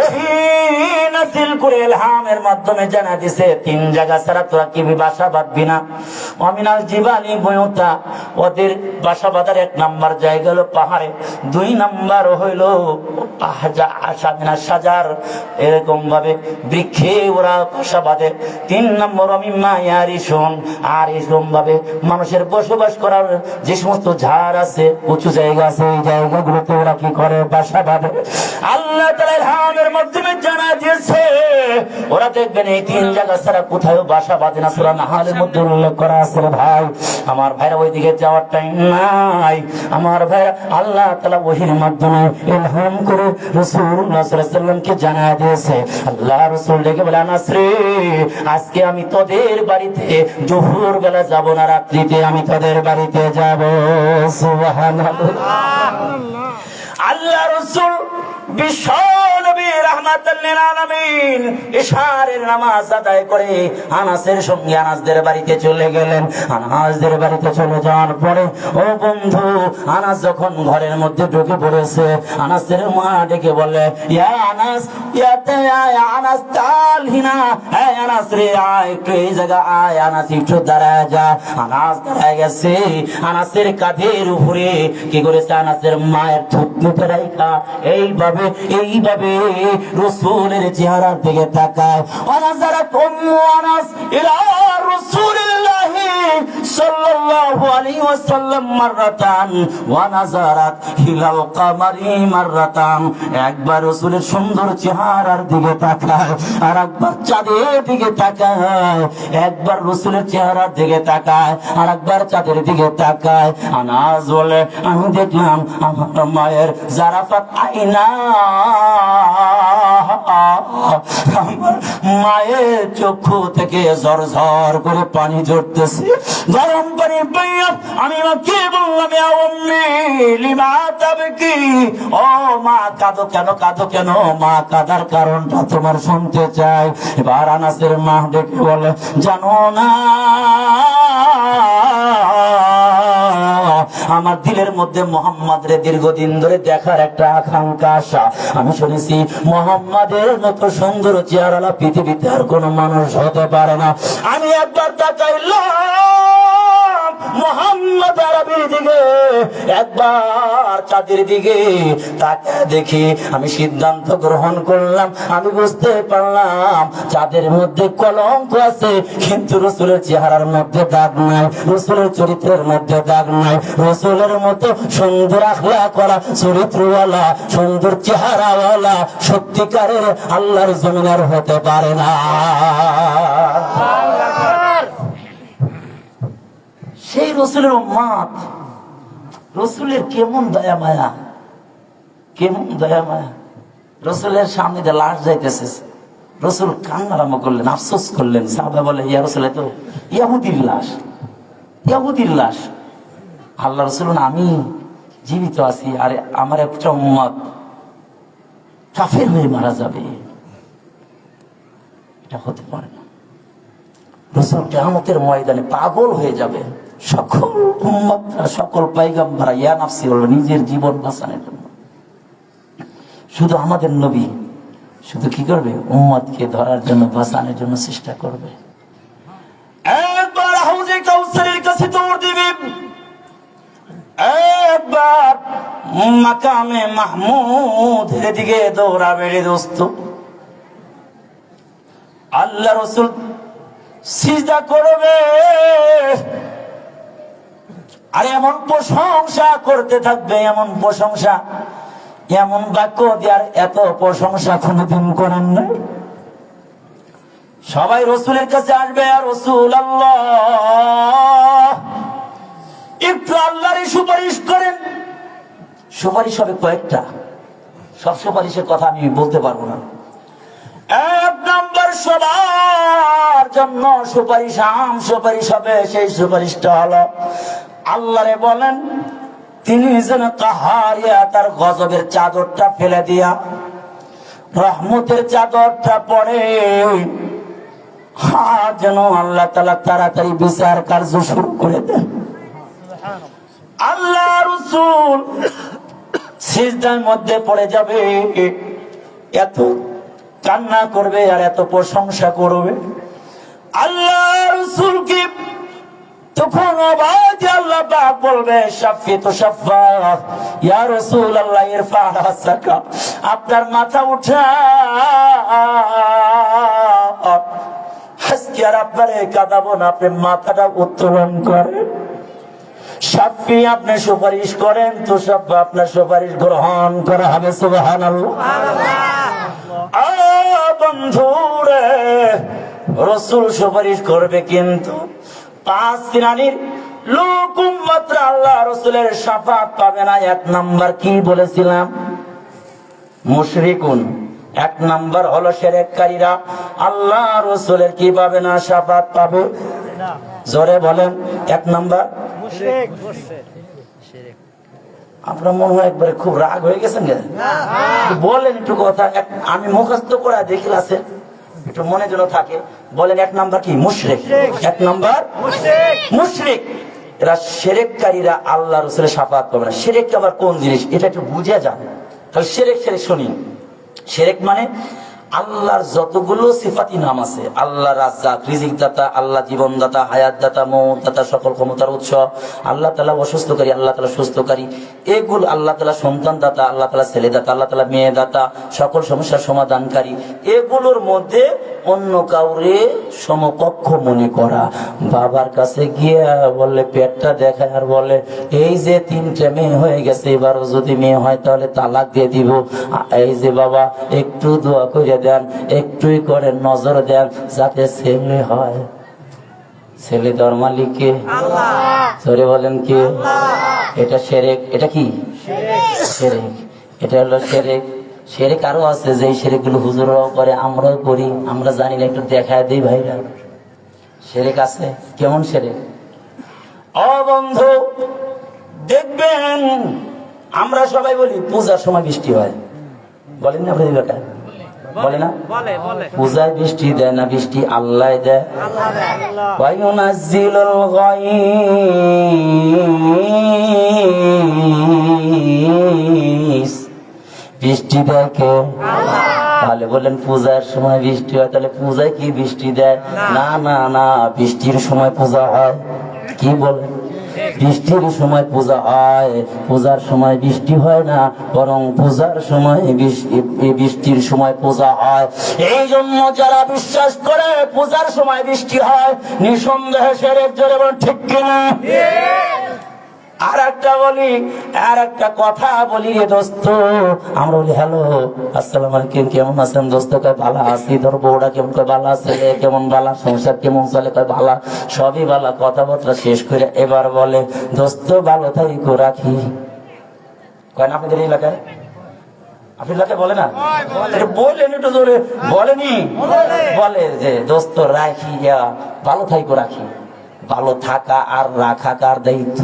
ওহী নাযিল করে ইলহামের মাধ্যমে জানায় দিয়েছে, তিন জায়গা ছাড়া তোরা কি বাসা বাঁধবি না। ওয়ামিনাল জিবালি বুয়ুতা, ওদের বাসা বাঁধার এক নাম্বার জায়গা হলো পাহাড়ে, দুই নাম্বার হইল সাজার, এরকম ভাবে বৃক্ষে ওরা বাসা বাঁধে, তিন নম্বর অমিম্মা ইয়ারিশুন, আর এরকম ভাবে মানুষের বসবাস করার যে সমস্ত ঝাড় আছে, উঁচু জায়গা আছে, এই জায়গাগুলোতে ওরা কি করে? বাসা বাঁধে। আল্লাহ তাআলা ইলহামের মাধ্যমে জানা দিয়েছে, ওরা দেখবেন এই তিন জায়গা ছাড়া কোথাও বাসা বাঁধে না। সূরা নাহলের মধ্যে উল্লেখ করা আছে। ভাই আমার ভাইরা, ওইদিকে যাওয়ার টাইম নাই আমার ভাইরা। আল্লাহ তাআলা ওহীর মাধ্যমে ইলহাম করে রাসূলুল্লাহ সাল্লাল্লাহু আলাইহি ওয়াসাল্লামকে জানা দিয়েছে। আল্লাহ রাসূল ডেকে বলে, আনাস রে, আজকে আমি তোদের বাড়িতে দুপুর বেলা যাব না, রাত্রিতে আমি তোদের বাড়িতে যাব। সুবহানাল্লাহ। আল্লাহ রাসূল বিশ্ব নবী রাহমাতুল লিল আলামিন ইশারের নামাজ আদায় করে আনাসের সঙ্গে আনাসদের বাড়িতে চলে গেলেন। আনাসদের বাড়িতে চলে যাওয়ার পরে, ও বন্ধু, আনাস যখন ঘরের মধ্যে ঢুকে পড়েছে, আনাসের মা ডেকে বলে, ইয়া আনাস, ইয়াতে আয় আনাস, তাল হিনা, হে আনাস রে, আয় একটু এই জায়গা আয়। আনাস একটু দাঁড়ায় যা। আনাস দাঁড়ায় গেছে। আনাসের কাঁধের উপরে কি করেছে? আনাসের মায়ের থুতনিতে রাখা এইভাবে রাসূলের চেহারার দিকে তাকায়। ওয়ানাজারাত উম্মু আনাস ইলা রাসূলিল্লাহি সাল্লাল্লাহু আলাইহি ওয়াসাল্লাম মাররাতান ওয়া নাজারাত ইলাল কামারি মাররাতান। একবার রাসূলের সুন্দর চেহারার দিকে তাকায়, আর একবার চাঁদের দিকে তাকায়। একবার রাসূলের চেহারার দিকে তাকায়, আর একবার চাঁদের দিকে তাকায়। আনাস বলে, আমি দেখলাম আমার মায়ের জারাফাত আইনা, আমার মায়ের চক্ষু থেকে ঝরঝর করে পানি ঝরতেছে, গরম পানি পাইয়া। আমি মাকে বললাম, ইয়া উম্মি লিমা তাবকি, ও মা কাঁদো কেন, কাঁদো কেন? মা কাঁদার কারণটা তোমার শুনতে চাই। এবার আনাসের মা ডেকে বলে, জানো না, আমার দিলের মধ্যে মোহাম্মদের দীর্ঘদিন ধরে দেখার একটা আকাঙ্ক্ষা, আশা। আমি শুনেছি মোহাম্মদের মতো সুন্দর চেহারা পৃথিবীতে আর কোন মানুষ হতে পারে না। আমি একবার তাকাইলাম মোহাম্মদ আরবির দিকে, একবার চাঁদের দিকে তাকে দেখি আমি সিদ্ধান্ত গ্রহণ করলাম। আমি বুঝতে পারলাম চাঁদের মধ্যে কলঙ্ক আছে, কিন্তু রাসূলের চেহারার মধ্যে দাগ নাই, রাসূলের চরিত্রের মধ্যে দাগ নাই। রাসূলের মতো সুন্দর আখলাক ওয়ালা, চরিত্রওয়ালা, সুন্দর চেহারাওয়ালা সত্যিকারের আল্লাহর জমিনের হতে পারে না। সেই রাসূলের উম্মত, রাসূলের কেমন দয়া মায়া, কেমন দয়া মায়া। রাসূলের সামনে দিয়ে লাশ যাইতেছে, রাসূল কান্না আরম্ভ করলেন, আফসোস করলেন। সাহাবা বলে, ইয়া রাসূল, তো ইহুদির লাশ, ইহুদির লাশ। আল্লাহ রাসূল, আমি জীবিত আছি, আরে আমার একটা উম্মত কাফের হয়ে মারা যাবে, এটা হতে পারে না। রাসূল কিয়ামতের ময়দানে পাগল হয়ে যাবে। সকল উম্মতরা, সকল পয়গম্বররা ইয়া নাফসি বলবে, নিজের জীবন বাঁচানোর জন্য। শুধু আমাদের নবী শুধু কি করবে? উম্মতকে ধরার জন্য, বাঁচানোর জন্য চেষ্টা করবে। একবার হাউজে কাউসারের কাছে দৌড় দিবে, একবার মাকামে মাহমুদের দিকে দৌড়াবে রে দোস্ত। আল্লাহ রাসূল সিজদা করবে আর এমন প্রশংসা করতে থাকবে, এমন প্রশংসা, এমন বাক্য দেওয়ার এত প্রশংসা কোনদিন করেন নাই। সবাই রসুলের কাছে আসবে, আর রসুল আল্লাহ একটু আল্লাহর সুপারিশ করেন। সুপারিশ হবে কয়েকটা, সব সুপারিশের কথা আমি বলতে পারবো না। এক নম্বর সবার জন্য সুপারিশ, আম সুপারিশ হবে। সেই সুপারিশটা হলো আল্লাহরে বলেন তিনি যেন কাহারিয়া তার গজবের চাদরটা ফেলে দিয়া রহমতের চাদরটা পড়ে, যেন আল্লাহ তাআলা তাড়াতাড়ি বিচার কার্য শুরু করে দেন। আল্লাহ রাসূল সিজদার মধ্যে পড়ে যাবে, এত কান্না করবে আর এত প্রশংসা করবে। আল্লাহ রাসূলকে তখন আওয়াজে আল্লাহ পাক বলবে শাফি তো শাফা, ইয়া রাসূলুল্লাহ ইরফা রাসাকা, আপনার মাথা উঠা, আজকে আর আপনারে কাঁদাবো না, আপনি মাথাটা উত্তোলন করেন। শাফি আপনি সুপারিশ করেন, তো শাফা আপনার সুপারিশ গ্রহণ করা হবে। সুবহানাল্লাহ। বন্ধুরে, রাসূল সুপারিশ করবে, কিন্তু 5 শ্রেণীর লোক উম্মত আল্লাহ রাসূলের শাফাত পাবে না। এক নাম্বার কি বলেছিলাম? মুশরিকুন। এক নাম্বার হলো শিরককারীরা, আল্লাহ রাসূলের কি পাবে না? শাফাত পাবে। জোরে বলেন, এক নাম্বার মুশরিক। আপনার মনে হয় একবারে খুব রাগ হয়ে গেছেন, বলেন একটু কথা, আমি মুখস্থ করে দেখি আছে, একটু মনে যেন থাকে। বলেন এক নাম্বার কি? মুশরিক। এক নাম্বার মুশরিক। এরা শিরককারীরা আল্লাহ রাসূলের শাফাত পাবে না। শিরক আবার কোন জিনিস এটা একটু বুঝে যান। তাহলে শিরক শুনি। শিরক মানে আল্লাহর যতগুলো সিফাতি নাম আছে, আল্লাহ রাজ্জাক, রিজিক দাতা, আল্লাহ জীবন দাতা, হায়াত দাতা, মওত দাতা, সকল ক্ষমতার উৎস, আল্লাহ তাআলা অসুস্থকারী, আল্লাহ তাআলা সুস্থকারী, এগুলো আল্লাহ তাআলা সন্তান দাতা, আল্লাহ তাআলা ছেলে দাতা, আল্লাহ তাআলা মেয়ে দাতা, সকল সমস্যার সমাধানকারী, এগুলোর মধ্যে অন্য কাউরে সমকক্ষ মনে করা। বাবার কাছে গিয়ে বললে পেটটা দেখায় আর বলে এই যে 3টে মেয়ে হয়ে গেছে, এবারও যদি মেয়ে হয় তাহলে তালাক দিয়ে দিব। এই যে বাবা একটু দোয়া করে দেন, একটুই করে নজর দেন যাতে ছেলে হয়। ছেলে দেওয়ার মালিক কে? আল্লাহ। সরে বলেন কে? আল্লাহ। এটা শিরক। এটা কি শিরক? এটা হলো শিরক। শিরক আরো আছে, যে শিরক গুলো হুজুররাও করে, আমরাও করি, আমরা জানি না, একটু দেখায় দিই ভাইরা। শিরক আছে। কেমন শিরক? ও বন্ধু, দেখবেন আমরা সবাই বলি পূজার সময় বৃষ্টি হয়, বলেন না আপনাদের এলাকায়? বলে না? পূজায় বৃষ্টি দেয় না, বৃষ্টি আল্লাহ দেয়। ওয়ায়ুনাজ্জিলুল গায়স, বৃষ্টি দেয় কে? তাহলে বলেন পূজার সময় বৃষ্টি হয়, তাহলে পূজায় কি বৃষ্টি দেয়? না না না, বৃষ্টির সময় পূজা হয়। কি বলেন? বৃষ্টির সময় পূজা হয়, পূজার সময় বৃষ্টি হয় না, বরং পূজার সময় বৃষ্টির সময় পূজা হয়। এই জন্য যারা বিশ্বাস করে পূজার সময় বৃষ্টি হয়, নিঃসন্দেহে শিরক। জোরে বলেন ঠিক কিনা? আর একটা বলি, আর একটা কথা বলি রে দোস্ত, আমরা বলি হ্যালো আসসালামু আলাইকুম, কেমন আছেন দোস্ত? কয় ভালো আছি। ধর বউটা কেমন? কয় ভালো আছে। কেমন ভালো? সংসার কেমন চলে? কয় ভালো। সবই ভালো। কথাবার্তা শেষ করে এবার বলে দোস্ত ভালো থাইকো, রাখি। কয় না আপনাদের এলাকায়? আপনার এলাকায় বলে না? বললেন একটু জোরে বলেনি? বলে যে দোস্ত রাখি, ভালো থাইকো, রাখি। ভালো থাকা আর রাখা কার দায়িত্ব?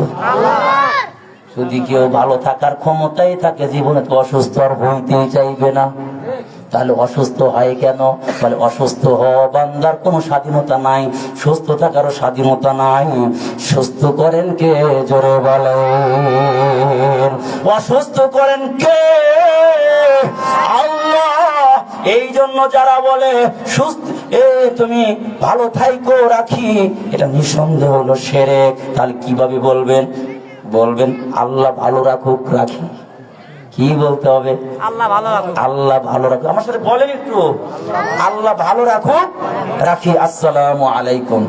যদি কেউ ভালো থাকার ক্ষমতাই থাকে, জীবনে তো অসুস্থ আর হইতেই চাইবে না। তাহলে অসুস্থ হয় কেন? বলে অসুস্থ হওয়া বান্দার কোনো স্বাধীনতা নাই, সুস্থ থাকারও স্বাধীনতা নাই। সুস্থ করেন কে? জোরে বলেন। অসুস্থ করেন কে? আল্লাহ। এই জন্য যারা বলে সুস্থ তুমি ভালো থাইকো, রাখি, এটা নিঃসন্দেহ হলো শিরক। তাহলে কিভাবে বলবেন? বলবেন আল্লাহ ভালো রাখুক, রাখি। কি কি বলতে হবে? আল্লাহ ভালো রাখুক। আল্লাহ ভালো রাখুক। আমার সাথে বলেন একটু, আল্লাহ ভালো রাখুক, রাখি। আসসালামু আলাইকুম।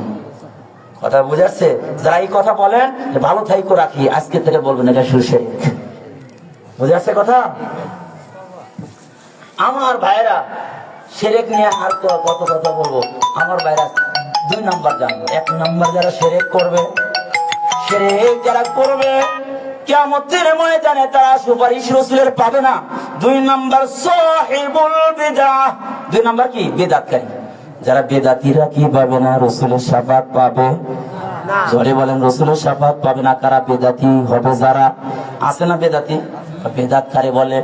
কথা বুঝাচ্ছে? যারা এই কথা বলেন যে ভালো থাইকো রাখি, আজকে থেকে বলবেন এটা শিরক। বুঝাচ্ছে কথা? আমার ভাইরা শিরক নিয়ে আর কত কথা বলবো। আমার ভাইরা 2 নাম্বার জানবো। 1 নাম্বার যারা শিরক করবে, শিরক যারা করবে কিয়ামতের ময়দানে তারা সুপারিশ রাসূলের পাবে না। 2 নাম্বার সাহিবুল বিদআহ। 2 নাম্বার কি? বিদআতকারী। যারা বেদাতিরা কি পাবে না? রাসূলের শাফাত পাবে না। জোরে বলেন, রাসূলের শাফাত পাবে না। কারা? বেদাতি হবে যারা। আছে না বেদাতি? বেদাতকারী বলে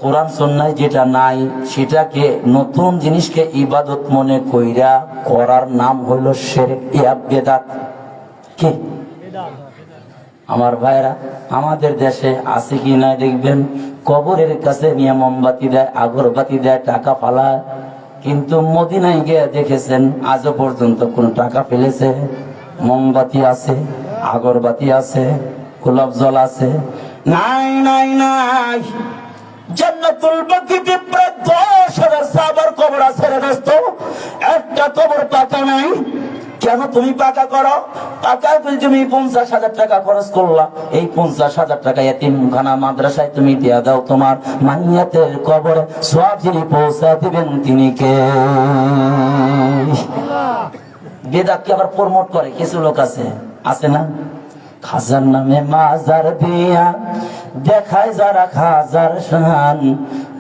কোরআন সুন্নাহয় যেটা নাই সেটাকে, নতুন জিনিসকে ইবাদত মনে কইরা করার নাম হইল শিরক, ইয়া বেদাত। কি আমার ভাইরা, আমাদের দেশে আছে কি না দেখবেন, কবরের কাছে নিয়ে মোমবাতি দেয়, আগরবাতি দেয়, টাকা ফালায়। কিন্তু মদিনায় গিয়ে দেখেছেন আজও পর্যন্ত কোন টাকা ফেলেছে? মোমবাতি আছে, আগরবাতি আছে, গোলাপ জল আছে? নাই নাই নাই। জান্নাতুল বাকিতে প্রায় 10,000 সাহাবার কবর আছে রে দোস্ত, একটা কবর পাকা নাই। কেন তুমি পাকা করো? পাকা করে তুমি 50,000 টাকা খরচ করলা, এই 50,000 টাকা এতিমখানা মাদ্রাসায় তুমি দিয়া দাও। তোমার মাইয়াতের কবরে সওয়াব যিনি পৌঁছা দিবেন তিনি কে? বেদাতকে আবার প্রমোট করে কিছু লোক আছে না? খাজার নামে মাজার দিয়া দেখায় যারা খাজার শান,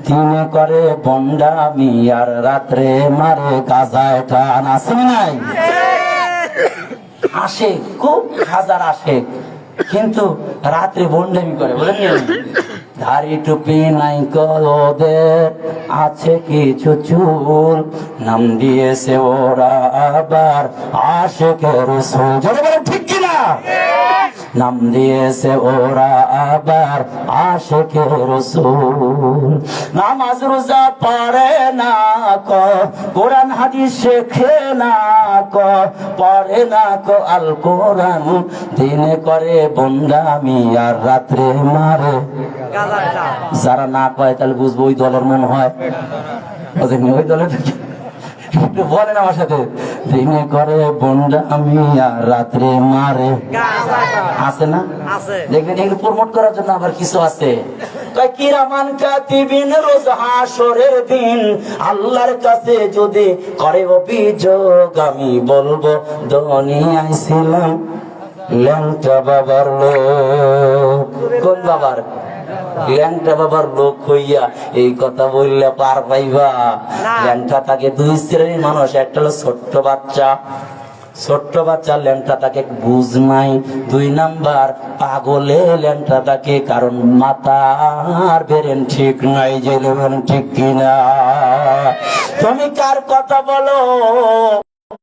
দিনে করে বন্ডামি আর রাত্রে মারে গাজায় টান। আছে নাই? আসে খুব খাজার আসে, কিন্তু রাত্রে বন্ডামি করে। বলেন ধারি টুপি নাই ওদের, আছে কিছু চুল, নাম দিয়েছে ওরা আবার আশিকের রাসূল। জোরে বলেন ঠিক কিনা? নাম দিয়েছে ওরা আবার আশিকের রাসূল। নামাজ রোজা পড়ে না ক, কোরআন হাদিস শেখে না ক, পড়ে না ক আল কোরআন, দিনে করে বন্ডামি আর রাত্রে মারে। যারা না কয় তাহলে বুঝবো ওই দলের মন হয়। ওই দলের একটু বলেন আমার সাথে, দিনে করে বন্ডামি আর রাত্রে মারে। আছে না? দেখবেন এগুলো প্রমোট করার জন্য আবার কিছু আছে। কিরামান কাতিবিন রোজ হাসরের দিন আল্লাহর কাছে যদি করে অভিযোগ, আমি বলবো দুনিয়ায় ছিলাম ল্যাংটা বাবার লোক। কোন বাবার? ল্যাংটা বাবার লোক হইয়া এই কথা বললে পার পাইবা? ল্যাংটা তাকে 2 শ্রেণীর মানুষ। একটা হলো ছোট্ট বাচ্চা, ছোট্ট বাচ্চা ল্যাংটা তাকে বুঝ নাই। 2 নাম্বার পাগলে ল্যাংটা তাকে, কারণ মাথার বেরেন ঠিক নাই। যে ঠিক কিনা? তুমি কার কথা বলো?